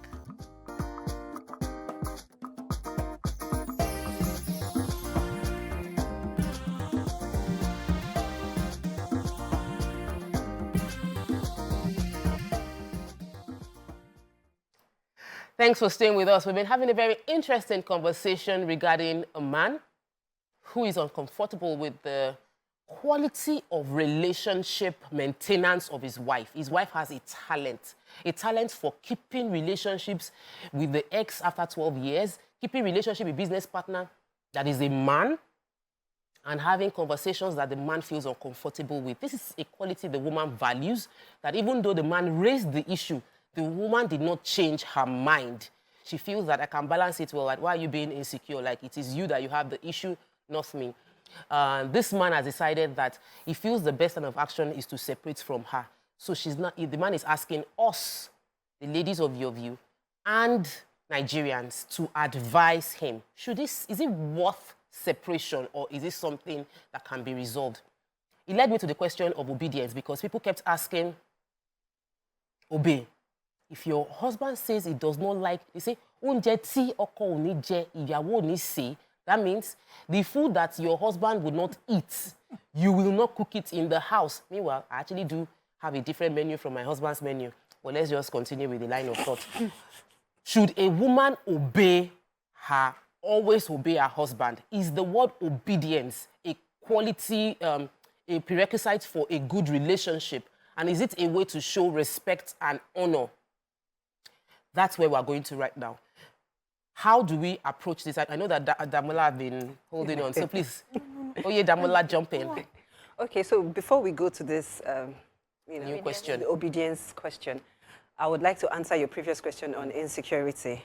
Thanks for staying with us. We've been having a very interesting conversation regarding a man who is uncomfortable with the quality of relationship maintenance of his wife. His wife has a talent for keeping relationships with the ex after 12 years, keeping relationship with business partner that is a man, and having conversations that the man feels uncomfortable with. This is a quality the woman values, that even though the man raised the issue, the woman did not change her mind. She feels that I can balance it well. Like, why are you being insecure? Like, it is you that you have the issue, not me. This man has decided that he feels the best kind of action is to separate from her. So she's not, the man is asking us, the ladies of Your View, and Nigerians to advise him. Is it worth separation, or is it something that can be resolved? It led me to the question of obedience, because people kept asking, obey. If your husband says he does not like, they say, that means the food that your husband would not eat, you will not cook it in the house. Meanwhile, I actually do have a different menu from my husband's menu. But let's just continue with the line of thought. Should a woman always obey her husband? Is the word obedience a quality, a prerequisite for a good relationship? And is it a way to show respect and honor? That's where we're going to right now. How do we approach this? I know that Damola has been holding on, so please, Damola, jump in. Okay, so before we go to this new question, the obedience question, I would like to answer your previous question on insecurity.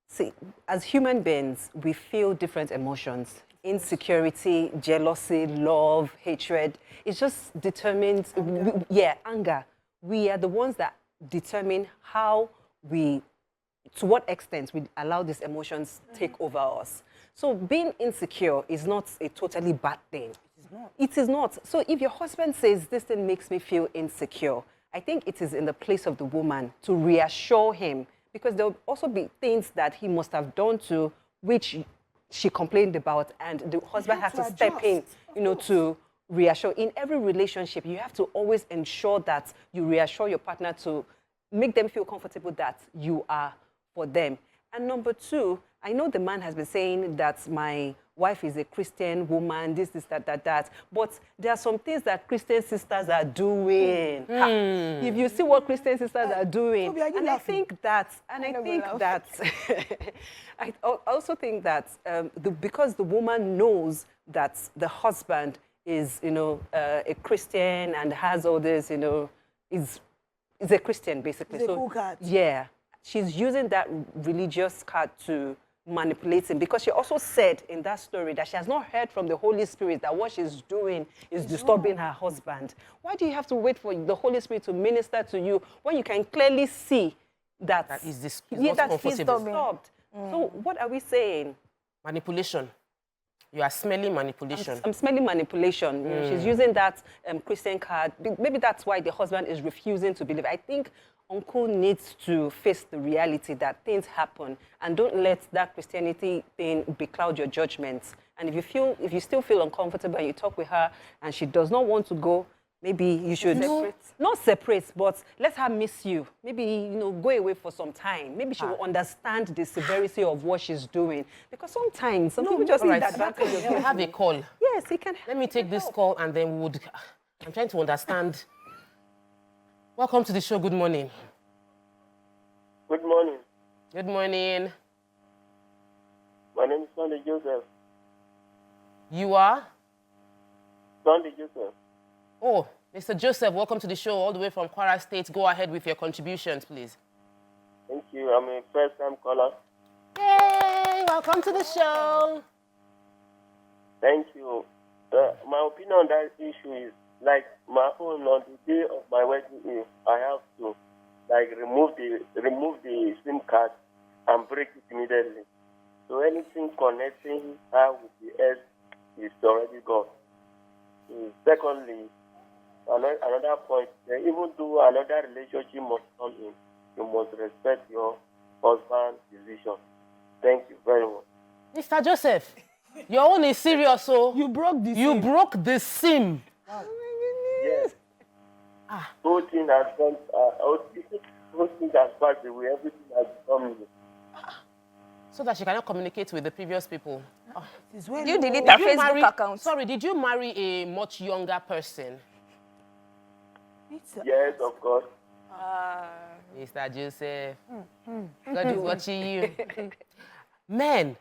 See, as human beings, we feel different emotions. Insecurity, jealousy, love, hatred. It just determines, anger. We are the ones that determine to what extent we allow these emotions take over us. So being insecure is not a totally bad thing. It is not. So if your husband says, this thing makes me feel insecure, I think it is in the place of the woman to reassure him, because there will also be things that he must have done to which she complained about, and the husband has to step in, to reassure. In every relationship, you have to always ensure that you reassure your partner to make them feel comfortable that you are for them. And number two, I know the man has been saying that my wife is a Christian woman, this, that. But there are some things that Christian sisters are doing. If you see what Christian sisters are doing, and I think that, I also think that because the woman knows that the husband is, a Christian and has all this, is a Christian basically. It's a cool card. Yeah, she's using that religious card to manipulate him, because she also said in that story that she has not heard from the Holy Spirit that what she's doing is disturbing her husband. Why do you have to wait for the Holy Spirit to minister to you when you can clearly see that he's disturbed? So what are we saying? Manipulation. You are smelling manipulation. I'm smelling manipulation. She's using that Christian card. Maybe that's why the husband is refusing to believe. I think Uncle needs to face the reality that things happen, and don't let that Christianity thing becloud your judgments. And if you still feel uncomfortable and you talk with her and she does not want to go, maybe you should not separate, but let her miss you. Maybe, go away for some time. Maybe she will understand the severity of what she's doing. Because sometimes some people just need that advantage of you. Have a call. Yes, he can. Let me take this call, and then I'm trying to understand. Welcome to the show. Good morning. Good morning. Good morning. My name is Sunday Joseph. You are? Sunday Joseph. Oh, Mr. Joseph, welcome to the show all the way from Kwara State. Go ahead with your contributions, please. Thank you. I'm a first-time caller. Yay! Welcome to the show. Thank you. My opinion on that issue is like my own on the day of my wedding day, I have to like remove the SIM card and break it immediately. So anything connecting her with the ex is already gone. Secondly, another point, even though another relationship must come in, you must respect your husband's decision. Thank you very much. Mr. Joseph, your own is serious, so You broke the you SIM. broke the SIM. Yes. Whole thing has gone, whole thing has passed away, everything has become So that she cannot communicate with the previous people. It's well You known. delete her Did you Facebook marry, account. sorry, did you marry a much younger person? Yes, of course. Mr. Joseph, God is watching you. Men,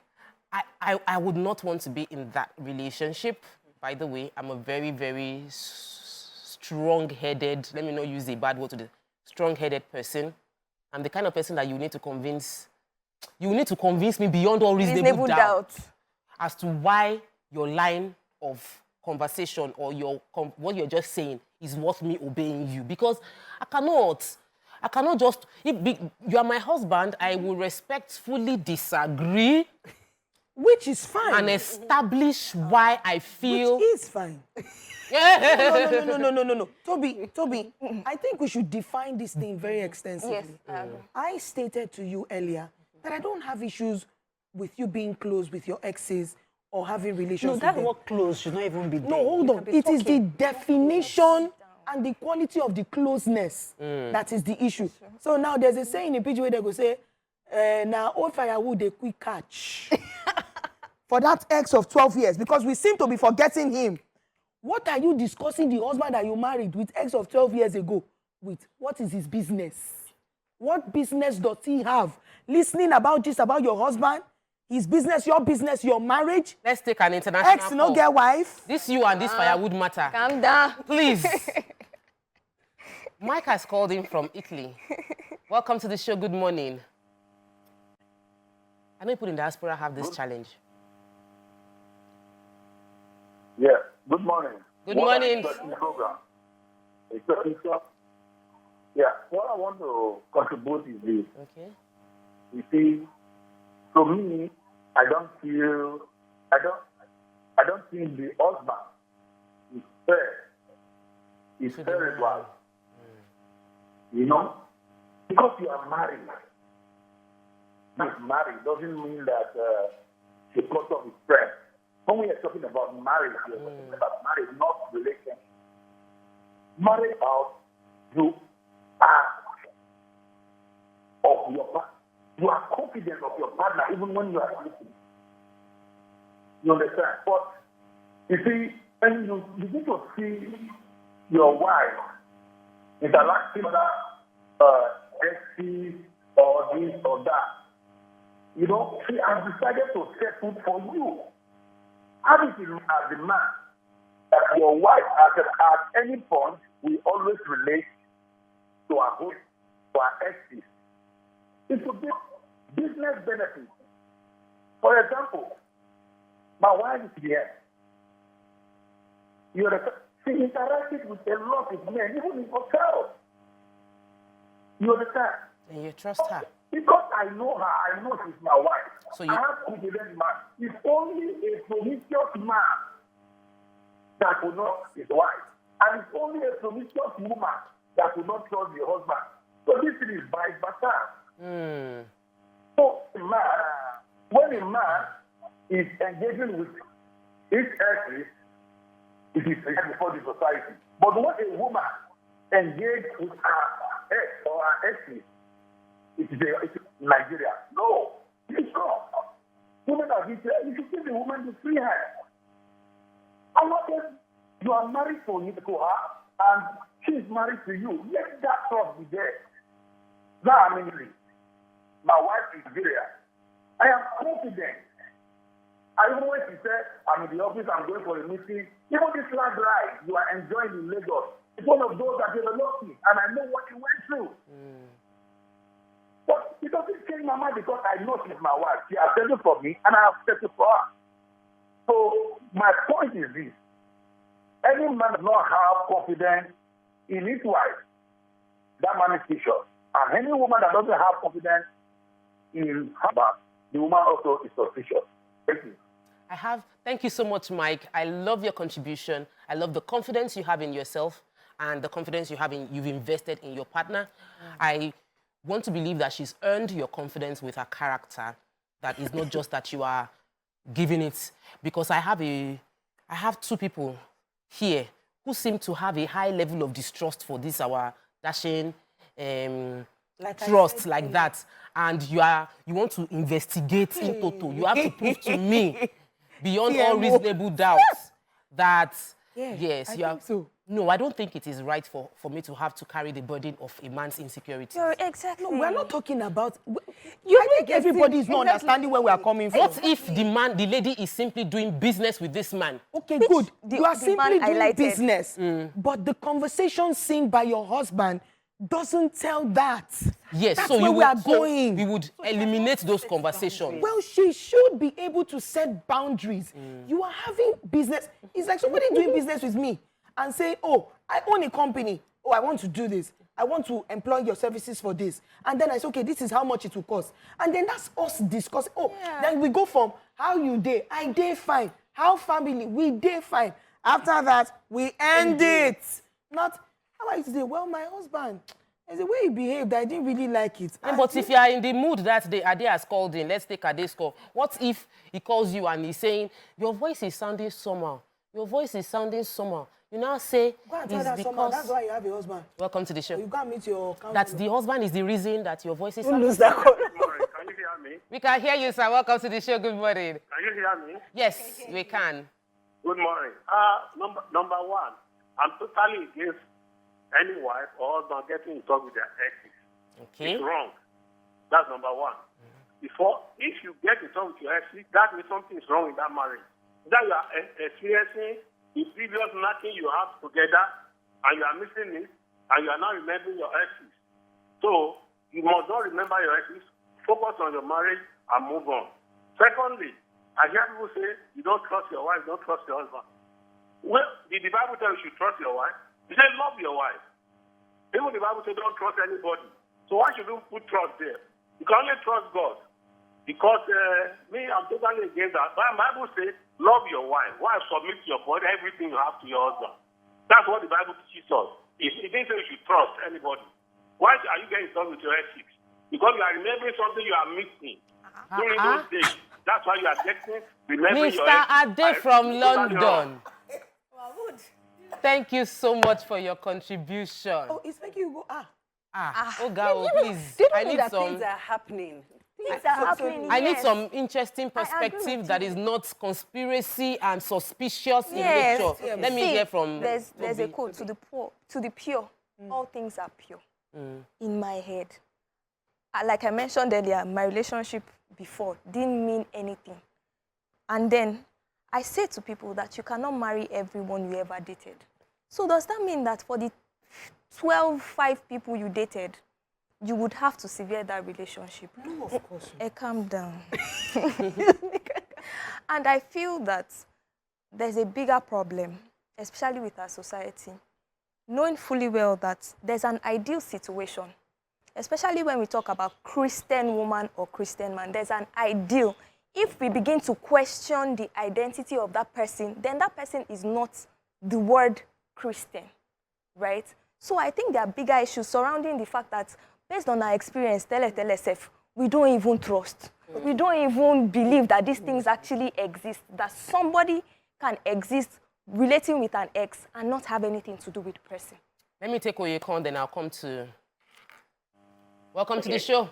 I would not want to be in that relationship. By the way, I'm a very, very strong-headed, let me not use a bad word to the strong-headed person. I'm the kind of person that you need to convince me beyond all reasonable doubt as to why your line of conversation or what you're just saying is worth me obeying you. Because I cannot just, you are my husband, I will respectfully disagree. Which is fine. And establish why I feel. Which is fine. No. Toby, I think we should define this thing very extensively. Yes. I stated to you earlier that I don't have issues with you being close with your exes or having relations No, with that them. word close should not even be there. No, hold on. It is the definition and the quality of the closeness that is the issue. So now there's a saying in PG where they go say, now old firewood, they quick catch. For that ex of 12 years, because we seem to be forgetting him. What are you discussing the husband that you married with ex of 12 years ago with? What is his business? What business does he have? Listening about your husband, his business, your marriage. Let's take an international Ex no get wife. This you and this firewood matter. Calm down. Please. Mike has called in from Italy. Welcome to the show. Good morning. I know people in diaspora have this challenge. Yeah, good morning. Good morning. Program. Yeah, what I want to contribute is this. Okay. You see, to me, I don't think the husband is fair. It's fair as well. You know? Because you are married. Being married doesn't mean that the person is friend. When we are talking about marriage, we are talking about marriage, not relationship. Married out, you are of your partner. You are confident of your partner even when you are sleeping. You understand? But you see, when you begin to see your wife interacting with exes or this or that, you know, she has decided to set food for you. Have it as a man that your wife at any point will always relate to her home, to her exes. It will be business benefits. For example, my wife is here. You understand? She interacted with a lot of men, even in hotels. You understand? And you trust her. Because I know her, I know she's my wife. So you... I have confidence man. It's only a promiscuous man that will not his wife. And it's only a promiscuous woman that will not trust the husband. So this is vice versa. So when a man is engaging with his exes, it is before the society. But when a woman engages with her ex or her exes, it's Nigeria. No, it's not. Women are here. You should give the woman the free hand. And not just you are married to her and she's married to you. Let that trust be there. Now I'm in my wife is there. I am confident. I even when she said, I'm in the office, I'm going for a meeting. Even this last ride you are enjoying in Lagos, it's one of those that developed me, and I know what you went through. But it doesn't change my mind because I know she's my wife. She has settled for me, and I have settled for her. So my point is this. Any man does not have confidence in his wife, that man is vicious. And any woman that doesn't have confidence in her husband, the woman also is suspicious. Thank you. Thank you so much, Mike. I love your contribution. I love the confidence you have in yourself and the confidence you've invested in your partner. I want to believe that she's earned your confidence with her character. That is not just that you are giving it. Because I have two people here who seem to have a high level of distrust for this, our dashing trust like that. And you want to investigate in total. You have to prove to me beyond all reasonable doubts that, yes, you are. So. No, I don't think it is right for me to have to carry the burden of a man's insecurity. Exactly. No, we're not talking about... I think everybody is not understanding where we are coming from. What if the lady is simply doing business with this man? Okay, good. You are simply doing business. But the conversation seen by your husband doesn't tell that. Yes, that's so where we are going. We would eliminate those conversations. Well, she should be able to set boundaries. You are having business. It's like somebody doing business with me and saying, oh, I own a company. Oh, I want to do this. I want to employ your services for this. And then I say, okay, this is how much it will cost. And then that's us discussing. Oh, then we go from how you day, I day fine. How family, we day fine. After that, we end it. Not, how I say, well, my husband, there's a way he behaved, I didn't really like it. But if you are in the mood that day, Ade has called in, let's take Ade's call. What if he calls you and he's saying, your voice is sounding somehow. Your voice is sounding somehow. You now say, go and tell that someone, that's why you have a husband. Welcome to the show. You can't meet your counselor. That the husband is the reason that your voice is sounding somehow. Good morning. Can you hear me? We can hear you, sir. Welcome to the show. Good morning. Can you hear me? Yes, we can. Good morning. Number one, I'm totally against any wife or husband getting in touch with their exes. Okay. It's wrong. That's number one. If you get in touch with your exes, that means something is wrong in that marriage. That you are experiencing the previous nothing you have together, and you are missing it, and you are now remembering your exes. So you must not remember your exes. Focus on your marriage and move on. Secondly, I hear people say you don't trust your wife, don't trust your husband. Well, did the Bible tell you should trust your wife? It said love your wife. Even the Bible said don't trust anybody. So why should you put trust there? You can only trust God. Because I'm totally against that. But the Bible says love your wife. Wife, submit your body, everything you have to your husband. That's what the Bible teaches us. It didn't say you should trust anybody. Why are you getting in touch with your exes? Because you are remembering something you are missing during those days. That's why you are getting remembering your exes. Mr. Ade from London. Thank you so much for your contribution. Oh, it's making you go, please. I need some. Things are happening. I need some interesting perspective that is not conspiracy and suspicious in nature. Let me hear from. There's a quote to the pure. All things are pure. In my head, like I mentioned earlier, my relationship before didn't mean anything, and then I say to people that you cannot marry everyone you ever dated. So does that mean that for the 5 people you dated, you would have to sever that relationship? No, of course. Calm down. And I feel that there's a bigger problem, especially with our society, knowing fully well that there's an ideal situation, especially when we talk about Christian woman or Christian man, there's an ideal. If we begin to question the identity of that person, then that person is not the word Christian, right? So I think there are bigger issues surrounding the fact that based on our experience, we don't even trust. We don't even believe that these things actually exist, that somebody can exist relating with an ex and not have anything to do with the person. Let me take Oyekon, then I'll come to... Welcome to the show.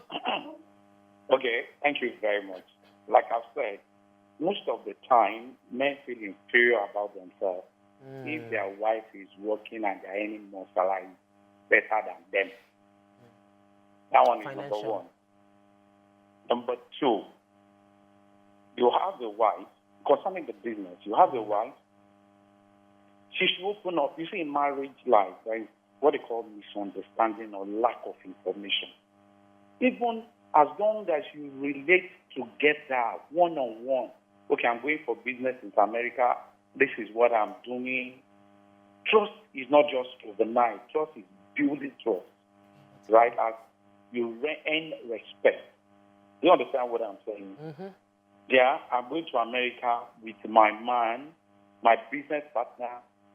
Okay, thank you very much. Like I've said, most of the time, men feel inferior about themselves if their wife is working and they're earning more salary better than them. That one is number one. Number two, you have the wife, concerning the business, you have the wife, she should open up. You see, in marriage life, there is what they call misunderstanding or lack of information. Even as long as you relate together one-on-one, okay, I'm going for business in America. This is what I'm doing. Trust is not just overnight. Trust is building trust, right? As you earn respect. Do you understand what I'm saying? Mm-hmm. Yeah, I'm going to America with my man, my business partner,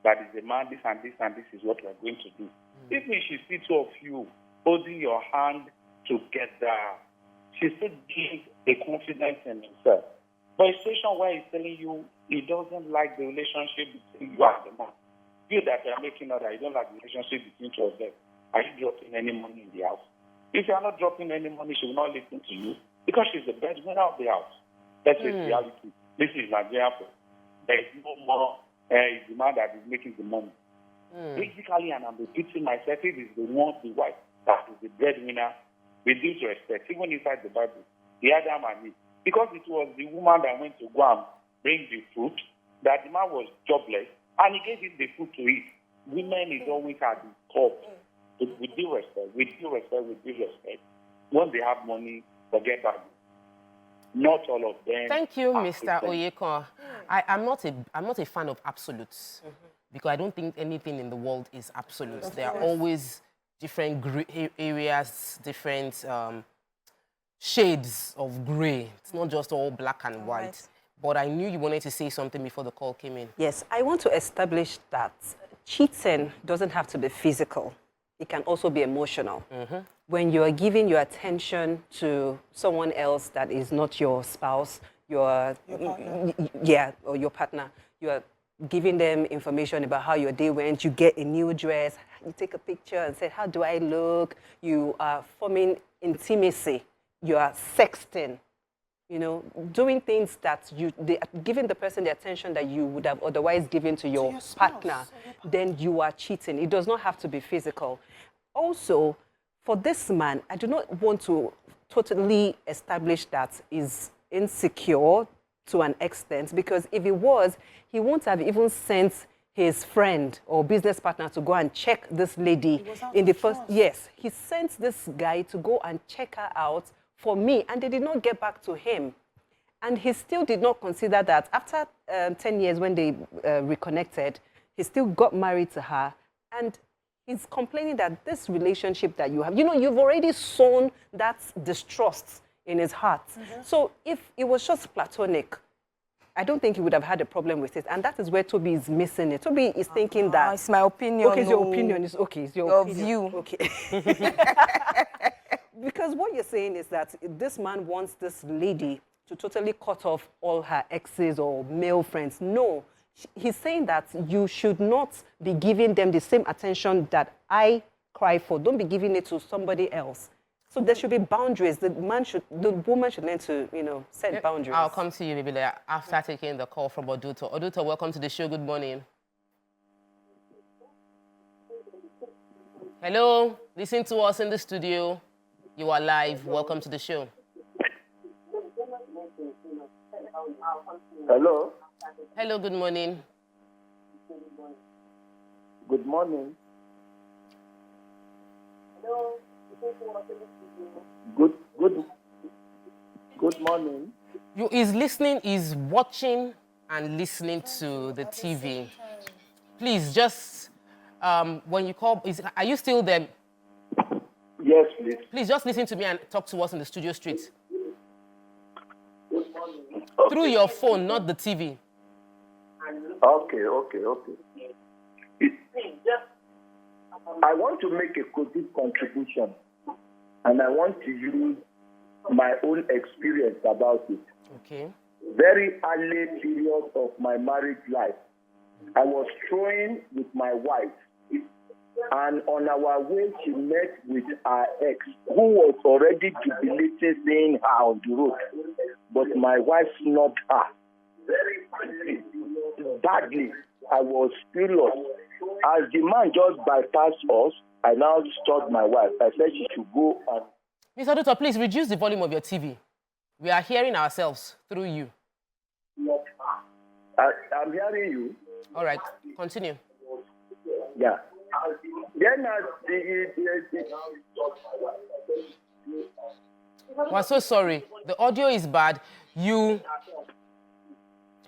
that is a man, this and this and this is what we're going to do. If we should see two of you holding your hand together, she still gives a confidence in himself. But a situation where he's telling you he doesn't like the relationship between you and the man. You that are making out that you don't like the relationship between two of them. Are you dropping any money in the house? If you are not dropping any money, she will not listen to you because she's the breadwinner of the house. That's the reality. This is Nigeria. There is no more the man that is making the money. Basically, and I'm repeating myself, it is the one, the wife, that is the breadwinner, with due respect, even inside the Bible, the Adam and Eve. Because it was the woman that went to go and bring the fruit, that the man was jobless, and he gave him the food to eat. Women is always at the top. With due respect, with due respect, with due respect. When they have money, forget that. Not all of them. Thank you, Mr. Oyeko. I'm not a fan of absolutes because I don't think anything in the world is absolute. There are always different areas, different shades of gray. It's not just all black and white. Right. But I knew you wanted to say something before the call came in. Yes, I want to establish that cheating doesn't have to be physical. It can also be emotional. When you are giving your attention to someone else that is not your spouse, your partner. Or your partner, you are giving them information about how your day went, you get a new dress, you take a picture and say, how do I look? You are forming intimacy. You are sexting. You know, doing things that giving the person the attention that you would have otherwise given to your partner, then you are cheating. It does not have to be physical. Also, for this man, I do not want to totally establish that he's insecure to an extent, because if he was, he won't have even sent his friend or business partner to go and check this lady in the first. Yes, he sent this guy to go and check her out for me, and they did not get back to him. And he still did not consider that after 10 years when they reconnected, he still got married to her, and he's complaining that this relationship that you have, you know, you've already sown that distrust in his heart. So if it was just platonic, I don't think he would have had a problem with it. And that is where Toby is missing it. Toby is thinking that... It's my opinion. Okay, it's your opinion. It's okay, it's your opinion. View. Okay. Because what you're saying is that this man wants this lady to totally cut off all her exes or male friends. No. He's saying that you should not be giving them the same attention that I cry for. Don't be giving it to somebody else. So there should be boundaries. The woman should learn to, you know, set boundaries. I'll come to you maybe later after taking the call from Oduto. Oduto, welcome to the show. Good morning. Hello, listen to us in the studio. You are live. Welcome to the show. Hello. Hello, good morning. Good morning. Good morning. You is listening, is watching and listening to the TV. Please, just when you call, are you still there? Yes, please. Please just listen to me and talk to us in the studio street. Okay. Through your phone, not the TV. Okay. I want to make a quick contribution, and I want to use my own experience about it. Okay. Very early period of my marriage life, I was throwing with my wife, and on our way she met with her ex, who was already jubilating, seeing her on the road, but my wife snubbed her. Badly, I was furious. As the man just bypassed us, I now stopped my wife. I said she should go and... Mr. Oduto, please reduce the volume of your TV. We are hearing ourselves through you. I'm hearing you. All right, continue. Yeah. Then We're so sorry. The audio is bad.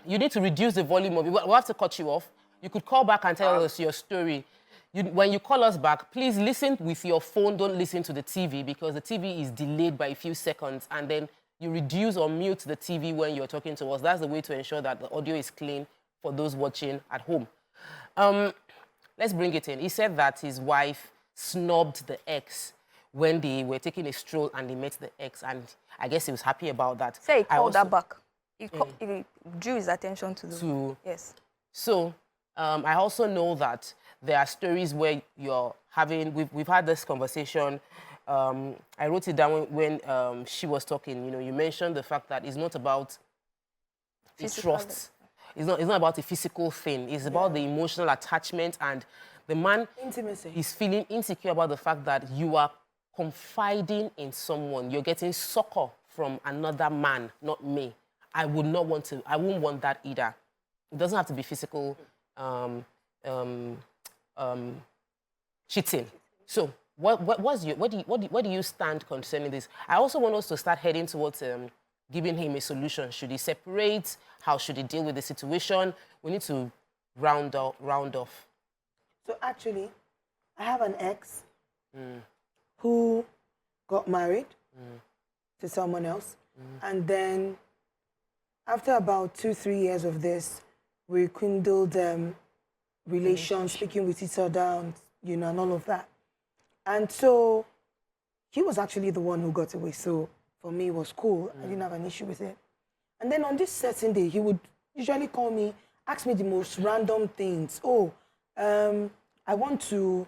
you need to reduce the volume of it. We'll have to cut you off. You could call back and tell us your story. When you call us back, please listen with your phone. Don't listen to the TV because the TV is delayed by a few seconds. And then you reduce or mute the TV when you're talking to us. That's the way to ensure that the audio is clean for those watching at home. Let's bring it in. He said that his wife snubbed the ex when they were taking a stroll and they met the ex. And I guess he was happy about that. Say he called that back. He drew his attention to the... Yes. So I also know that there are stories where you're having... We've had this conversation. I wrote it down when she was talking. You know, you mentioned the fact that it's not about trust. It's not about a physical thing. It's about the emotional attachment, and the man... Intimacy. He's feeling insecure about the fact that you are confiding in someone. You're getting succor from another man, not me. I wouldn't want that either. It doesn't have to be physical cheating. So where do you stand concerning this? I also want us to start heading towards giving him a solution. Should he separate? How should he deal with the situation? We need to round off. So actually, I have an ex who got married to someone else. And then after about 2-3 years of this, we rekindled relations, speaking with each other, and, you know, and all of that. And so he was actually the one who got away. So for me, it was cool. I didn't have an issue with it. And then on this certain day, he would usually call me, ask me the most random things. Oh, I want to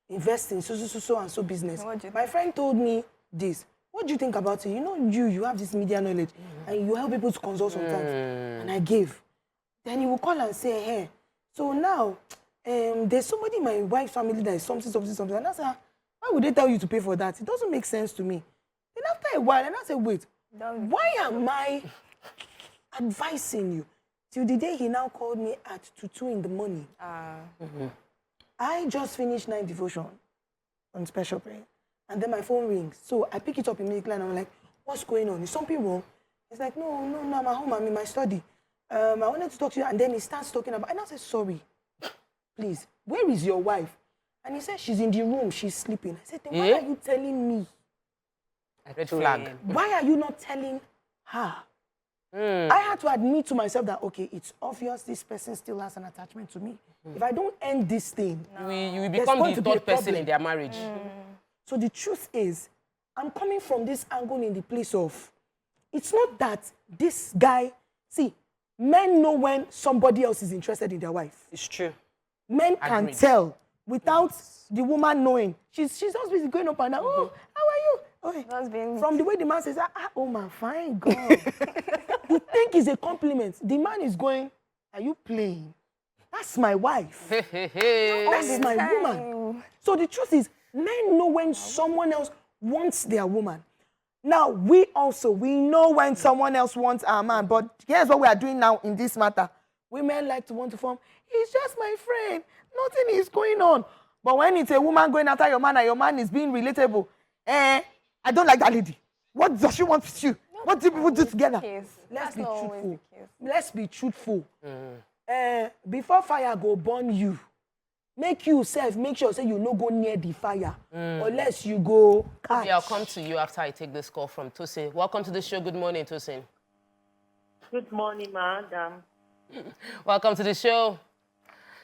invest in so and so business. My friend told me this. What do you think about it? You know, you have this media knowledge, and you help people to consult sometimes. And I gave. Then he will call and say, hey, so now there's somebody in my wife's family that is something. And I said, why would they tell you to pay for that? It doesn't make sense to me. Then after a while, and I said, wait, why am I advising you? Till the day he now called me at 2 in the morning. I just finished 9 devotion on special prayer. And then my phone rings. So I pick it up immediately and I'm like, what's going on? Is something wrong? He's like, no, I'm at home. I'm in my study. I wanted to talk to you. And then he starts talking about, and I said, sorry, please, where is your wife? And he said, she's in the room. She's sleeping. I said, then why are you telling me? Red flag. Why are you not telling her? I had to admit to myself that, okay, it's obvious this person still has an attachment to me. If I don't end this thing, you will become the third person in their marriage. So the truth is, I'm coming from this angle in the place of, it's not that this guy, see, men know when somebody else is interested in their wife. It's true. Men can tell without the woman knowing. She's just busy going up and down. Oh, how are you? Okay. From the way the man says, oh my fine God. You think it's a compliment. The man is going, are you playing? That's my wife. That's my woman. So the truth is, men know when someone else wants their woman. Now, we know when someone else wants our man. But here's what we are doing now in this matter. Women like to want to form, he's just my friend. Nothing is going on. But when it's a woman going after your man and your man is being relatable, I don't like that lady. What does she want with you? What do people do together? Let's be truthful. Let's be truthful. Before fire go burn you, make sure say you no go near the fire. Unless you go catch. I'll come to you after I take this call from Tosin. Welcome to the show. Good morning, Tosin. Good morning, madam. Welcome to the show.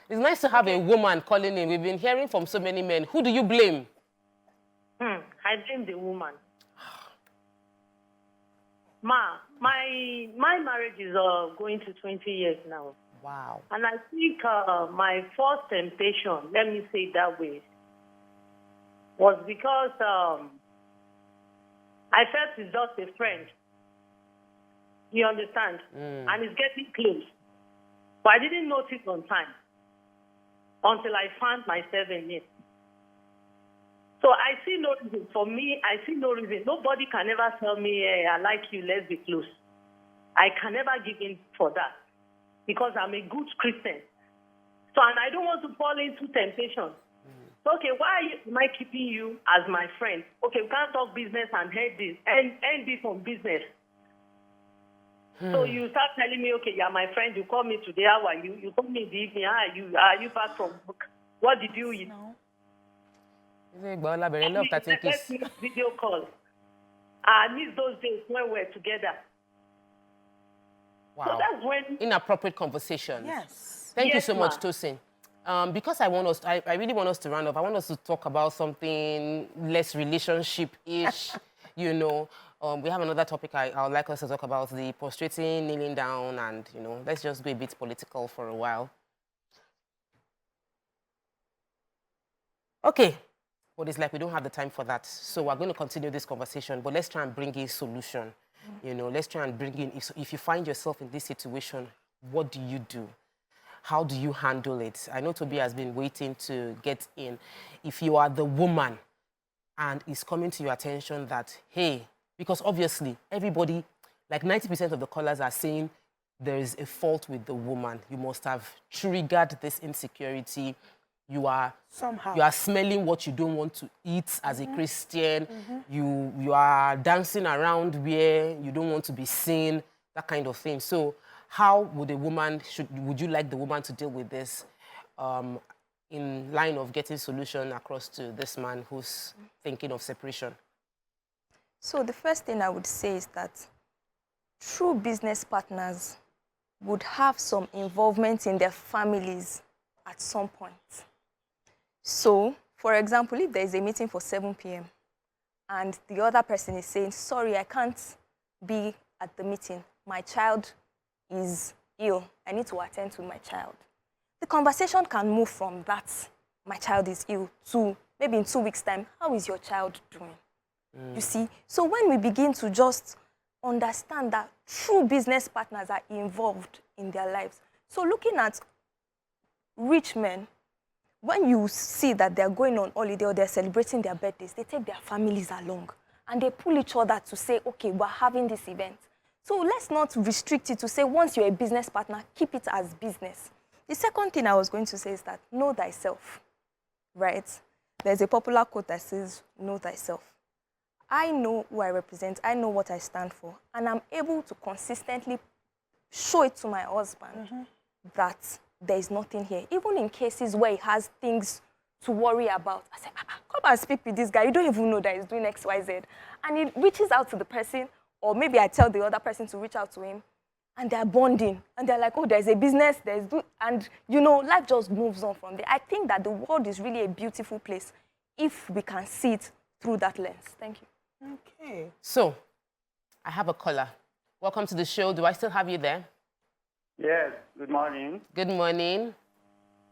It's nice to have a woman calling in. We've been hearing from so many men. Who do you blame? I blame the woman. My marriage is going to 20 years now. Wow. And I think my first temptation, let me say it that way, was because I felt it's just a friend. You understand? And it's getting close. But I didn't notice on time until I found myself in it. So I see no reason. For me, I see no reason. Nobody can ever tell me, hey, I like you, let's be close. I can never give in for that because I'm a good Christian. So, and I don't want to fall into temptation. So, okay, why am I keeping you as my friend? Okay, we can't talk business and end this on business. So you start telling me, okay, you're my friend, you call me today, how are you? You call me in the evening, how are you? Are you back from work? What did you eat? Let's make video calls. I miss those days when we were together. Wow. So that's when... Inappropriate conversations. Yes. Thank you Yes, so much, ma'am. Tosin. Because I really want us to round up. I want us to talk about something less relationship-ish, you know. We have another topic I would like us to talk about, the prostrating, kneeling down, and, you know, let's just go a bit political for a while. Okay. But it's like we don't have the time for that. So we're going to continue this conversation, but let's try and bring a solution. You know, let's try and bring in, if you find yourself in this situation, what do you do? How do you handle it? I know Toby has been waiting to get in. If you are the woman and it's coming to your attention that, hey, because obviously everybody, like 90% of the callers are saying there is a fault with the woman. You must have triggered this insecurity. You are smelling what you don't want to eat as a Christian. You are dancing around where you don't want to be seen, that kind of thing. So how would would you like the woman to deal with this in line of getting solution across to this man who's thinking of separation? So the first thing I would say is that true business partners would have some involvement in their families at some point. So, for example, if there is a meeting for 7 p.m. and the other person is saying, sorry, I can't be at the meeting. My child is ill. I need to attend to my child. The conversation can move from that, my child is ill, to maybe in 2 weeks' time, how is your child doing? You see? So when we begin to just understand that true business partners are involved in their lives. So looking at rich men, when you see that they're going on holiday or they're celebrating their birthdays, they take their families along and they pull each other to say, okay, we're having this event. So let's not restrict it to say, once you're a business partner, keep it as business. The second thing I was going to say is that know thyself, right? There's a popular quote that says, know thyself. I know who I represent, I know what I stand for, and I'm able to consistently show it to my husband that there is nothing here. Even in cases where he has things to worry about, I say, come and speak with this guy. You don't even know that he's doing X, Y, Z. And he reaches out to the person, or maybe I tell the other person to reach out to him, and they're bonding. And they're like, oh, there's a business, and, you know, life just moves on from there. I think that the world is really a beautiful place if we can see it through that lens. Thank you. Okay. So, I have a caller. Welcome to the show. Do I still have you there? Yes, good morning. Good morning.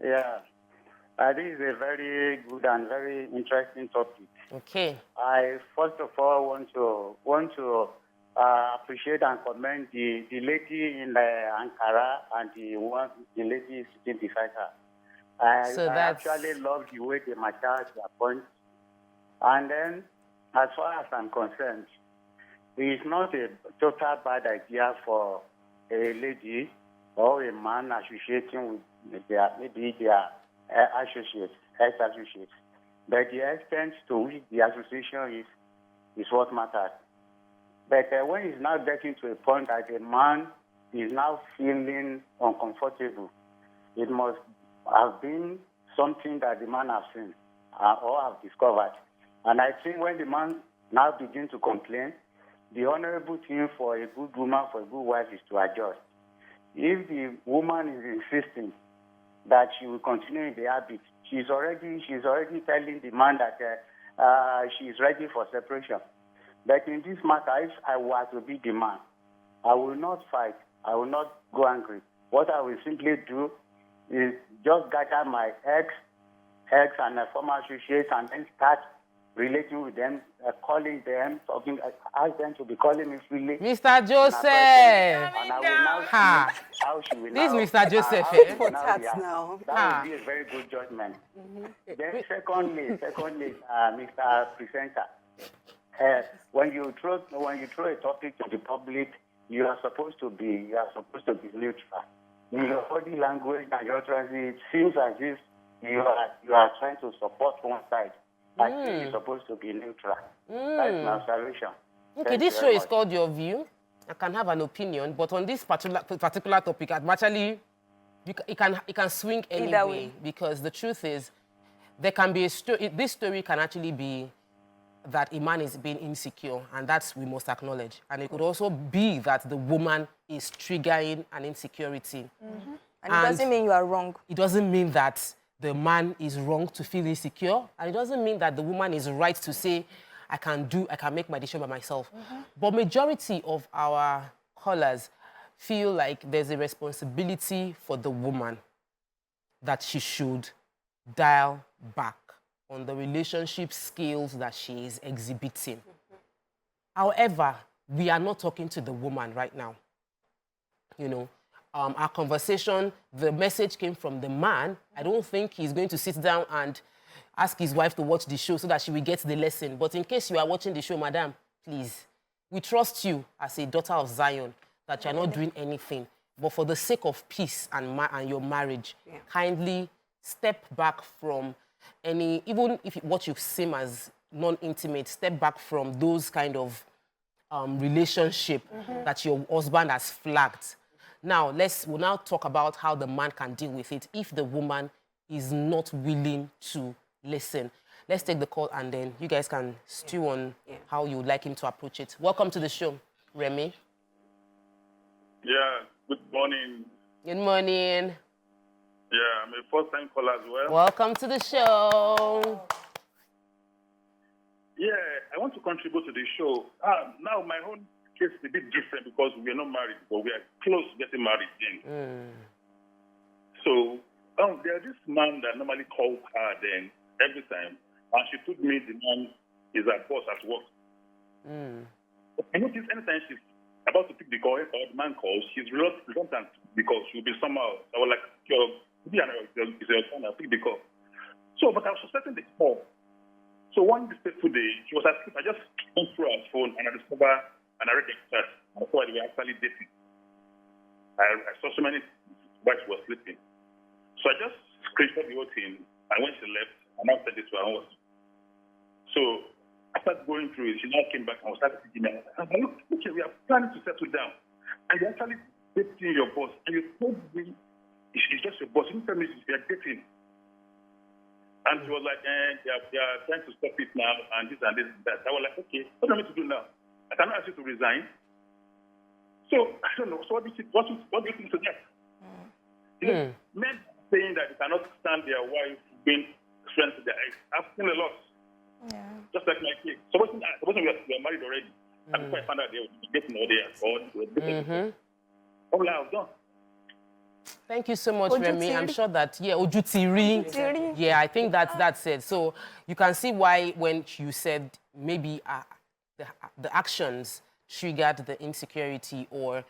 Yeah, this is a very good and very interesting topic. Okay. I first of all want to appreciate and commend the lady in Ankara and the lady sitting beside her. I actually love the way they massage their points. And then, as far as I'm concerned, it is not a total bad idea for a lady or a man associating with their associates, ex-associates. But the extent to which the association is what matters. But when it's now getting to a point that a man is now feeling uncomfortable, it must have been something that the man has seen or have discovered. And I think when the man now begins to complain, the honorable thing for a good woman, for a good wife, is to adjust. If the woman is insisting that she will continue in the habit, she's already telling the man that she is ready for separation. But in this matter, if I were to be the man, I will not fight. I will not go angry. What I will simply do is just gather my ex and former associates and then start relating with them, calling them, talking, ask them to be calling me freely. Mr. Joseph! And I will now see how she will This now... is Mr. Joseph. That will be a very good judgment. Then secondly, Mr. Presenter, when you throw a topic to the public, you are supposed to be neutral. In your body language and your utterances, it seems as if you are trying to support one side. I think you're supposed to be neutral. That's my observation. Okay, this show is called Your View. I can have an opinion, but on this particular topic, I'm actually, it can swing any way, because the truth is, there can be a story. This story can actually be that a man is being insecure, and that's we must acknowledge. And it could also be that the woman is triggering an insecurity. And it doesn't mean you are wrong. It doesn't mean that the man is wrong to feel insecure, and it doesn't mean that the woman is right to say, I can make my decision by myself. But majority of our callers feel like there's a responsibility for the woman that she should dial back on the relationship skills that she is exhibiting. However, we are not talking to the woman right now. You know, our conversation, the message came from the man. I don't think he's going to sit down and ask his wife to watch the show so that she will get the lesson. But in case you are watching the show, madam, please, we trust you as a daughter of Zion that you're not doing anything. But for the sake of peace and your marriage, kindly step back from any, even if what you seem as non-intimate, step back from those kind of relationship that your husband has flagged. Now, we'll now talk about how the man can deal with it if the woman is not willing to listen. Let's take the call, and then you guys can stew on how you would like him to approach it. Welcome to the show, Remy. Yeah, good morning. Good morning. Yeah, I'm a first-time caller as well. Welcome to the show. Yeah, I want to contribute to the show. Now, my own case is a bit different because we are not married, but we are close to getting married then. So, there's this man that normally calls her then every time, and she told me the man is her boss at work. I notice anytime she's about to pick the call, or the man calls, she's reluctant because she'll be somehow. I was like, it's your son, I'll pick the call. So, but I was suspecting the call. So one fateful day, she was asleep. I just went through her phone and I discovered and I read the chat. I saw they were actually dating. I saw so many while she was sleeping. So I just screenshot the whole thing, and when she left, I now sent it to her house. So I started going through it. She now came back and was starting thinking, look, okay, we are planning to settle down. And you're actually dating your boss. And you told me it's just your boss. You didn't tell me you're dating. And she was like, they are trying to stop it now, and this and this and that. I was like, okay, what do I need to do now? I cannot ask you to resign. So, I don't know. So what do you think to that? Men saying that they cannot stand their wife being friends with their ex. I've seen a lot. Just like my case. Supposing we are married already. And before I found out they were getting all there, or they were dating. All I have done. Thank you so much, Remy. I'm sure that, Ojutiri. Yeah, I think that's it. So you can see why when you said maybe the actions triggered the insecurity, or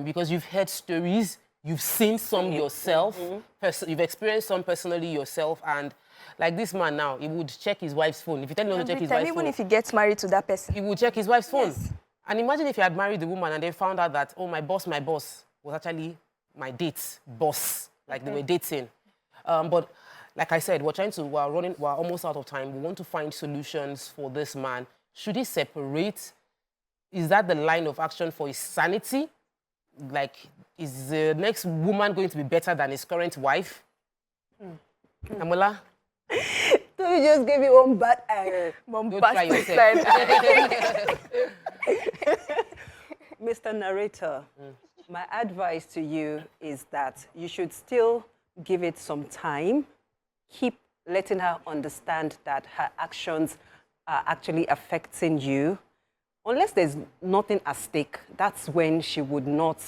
because you've heard stories, you've seen some yourself, you've experienced some personally yourself, and like this man now, he would check his wife's phone. If you tell him not to check his wife's phone, even if he gets married to that person, he would check his wife's phone. And imagine if he had married the woman and they found out that, oh, my boss was actually my date boss, like they were dating. But like I said, we're almost out of time. We want to find solutions for this man. Should he separate? Is that the line of action for his sanity? Like, is the next woman going to be better than his current wife? Amola? So you just gave you one bad eye. Go try yourself. Mr. Narrator, my advice to you is that you should still give it some time. Keep letting her understand that her actions are actually affecting you. Unless there's nothing at stake, that's when she would not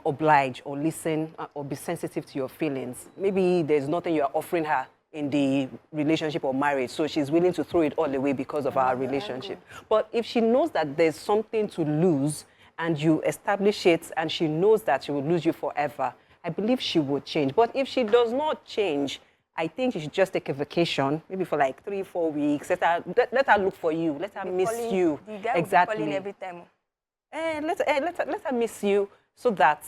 oblige or listen or be sensitive to your feelings. Maybe there's nothing you're offering her in the relationship or marriage, so she's willing to throw it all away because of our relationship. But if she knows that there's something to lose, and you establish it, and she knows that she will lose you forever, I believe she would change. But if she does not change, I think you should just take a vacation, maybe for like 3-4 weeks. Let her look for you. Let her miss you. The guy exactly. will be calling every time. Let her miss you, so that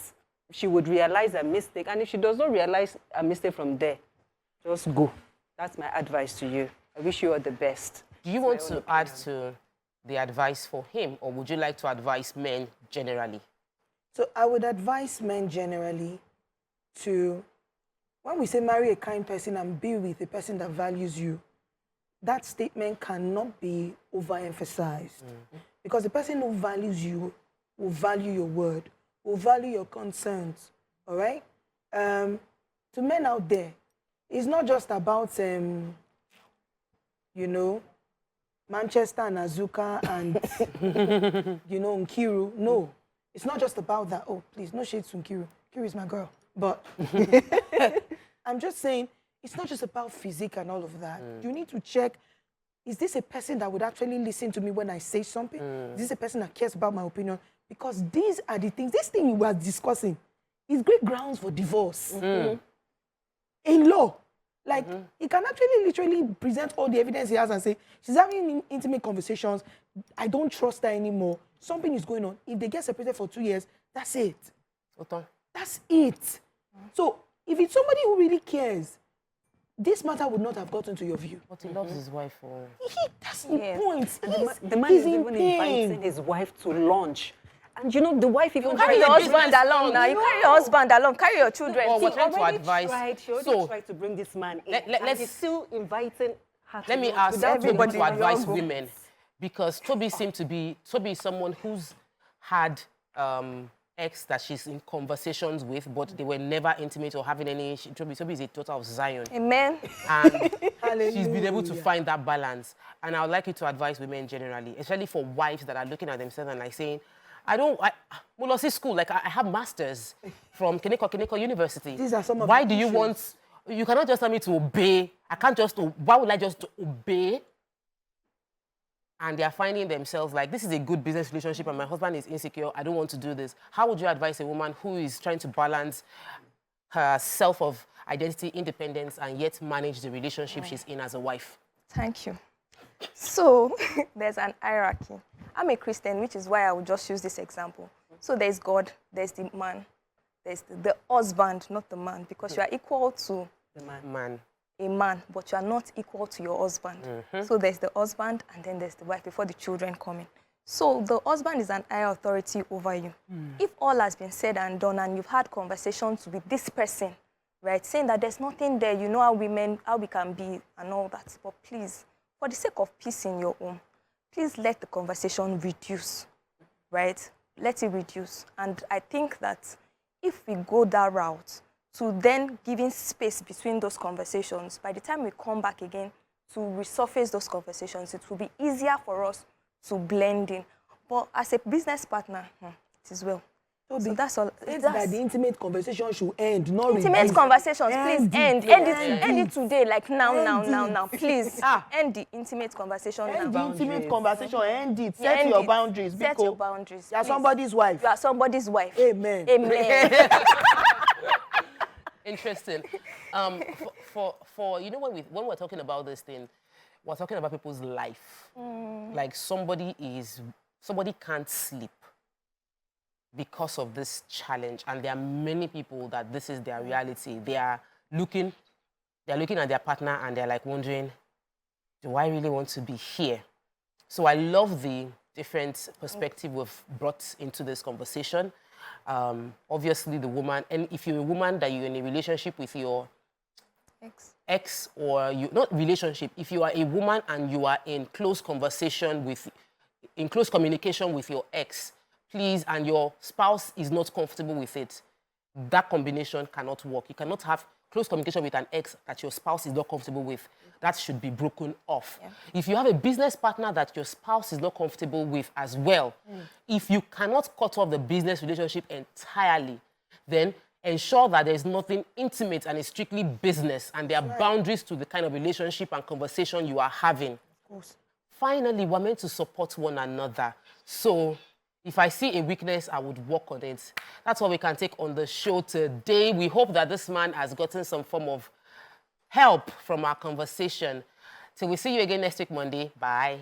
she would realize her mistake. And if she does not realize a mistake from there, just go. That's my advice to you. I wish you all the best. Do you want to add to the advice for him, or would you like to advise men generally? So I would advise men generally to, when we say marry a kind person and be with a person that values you, that statement cannot be overemphasized. Because the person who values you will value your word, will value your concerns, all right? To men out there, it's not just about, you know, Manchester and Azuka and, you know, Nkiru. No, it's not just about that. Oh, please, no shade to Nkiru. Nkiru is my girl. But I'm just saying, it's not just about physique and all of that. You need to check, is this a person that would actually listen to me when I say something? Is this a person that cares about my opinion? Because these are the things, this thing we were discussing is great grounds for divorce. In law. Like, he can actually literally present all the evidence he has and say, she's having intimate conversations, I don't trust her anymore, something is going on. If they get separated for 2 years, that's it. Okay. That's it. So, if it's somebody who really cares, this matter would not have gotten to your view. But he loves his wife. That's the point. The man is even inviting his wife to lunch. And you know, the wife even... You carry your husband along now. You carry your husband along. Carry your children. Well, we're trying to advise. She already tried to bring this man in. Let's still inviting her. Let me ask Toby to advise women. Because Toby seems to be... Toby is someone who's had ex that she's in conversations with, but they were never intimate or having any... Toby is a daughter of Zion. Amen. And she's been able to find that balance. And I would like you to advise women generally, especially for wives that are looking at themselves and like saying, Mulossi school, like I have masters from Kineko University. These are some of Why the do you issues. want, you cannot just tell me to obey. I can't just, why would I just obey? And they are finding themselves like, this is a good business relationship and my husband is insecure, I don't want to do this. How would you advise a woman who is trying to balance her self of identity, independence, and yet manage the relationship she's in as a wife? Thank you. So, there's an hierarchy. I'm a Christian, which is why I would just use this example. So there's God, there's the man, there's the husband, not the man, because you are equal to the man. A man, but you are not equal to your husband. So there's the husband, and then there's the wife before the children come in. So the husband is an higher authority over you. If all has been said and done, and you've had conversations with this person, right, saying that there's nothing there, you know how we can be and all that, but please, for the sake of peace in your home, please let the conversation reduce, right? Let it reduce. And I think that if we go that route to then giving space between those conversations, by the time we come back again to resurface those conversations, it will be easier for us to blend in. But as a business partner, it is well. So that's all. It's that the intimate conversation should end, not intimate conversations, please end it today, like now, please. End the intimate conversation now. End the intimate conversation, end it. Set End your it. boundaries. Set your boundaries. You are somebody's wife. You are somebody's wife. Amen. Amen. Interesting. For you know, when we're talking about this thing, we're talking about people's life. Like somebody can't sleep because of this challenge, and there are many people that this is their reality. They're looking at their partner and they're like wondering, do I really want to be here? So I love the different perspective we've brought into this conversation. Obviously the woman, and if you're a woman that you're in a relationship with your ex, or you not relationship, if you are a woman and you are in close communication with your ex, please, and your spouse is not comfortable with it, that combination cannot work. You cannot have close communication with an ex that your spouse is not comfortable with. That should be broken off. Yeah. If you have a business partner that your spouse is not comfortable with as well, if you cannot cut off the business relationship entirely, then ensure that there's nothing intimate and it's strictly business, and there are boundaries to the kind of relationship and conversation you are having. Of course. Finally, we're meant to support one another. So if I see a weakness, I would work on it. That's what we can take on the show today. We hope that this man has gotten some form of help from our conversation. Till we see you again next week, Monday. Bye.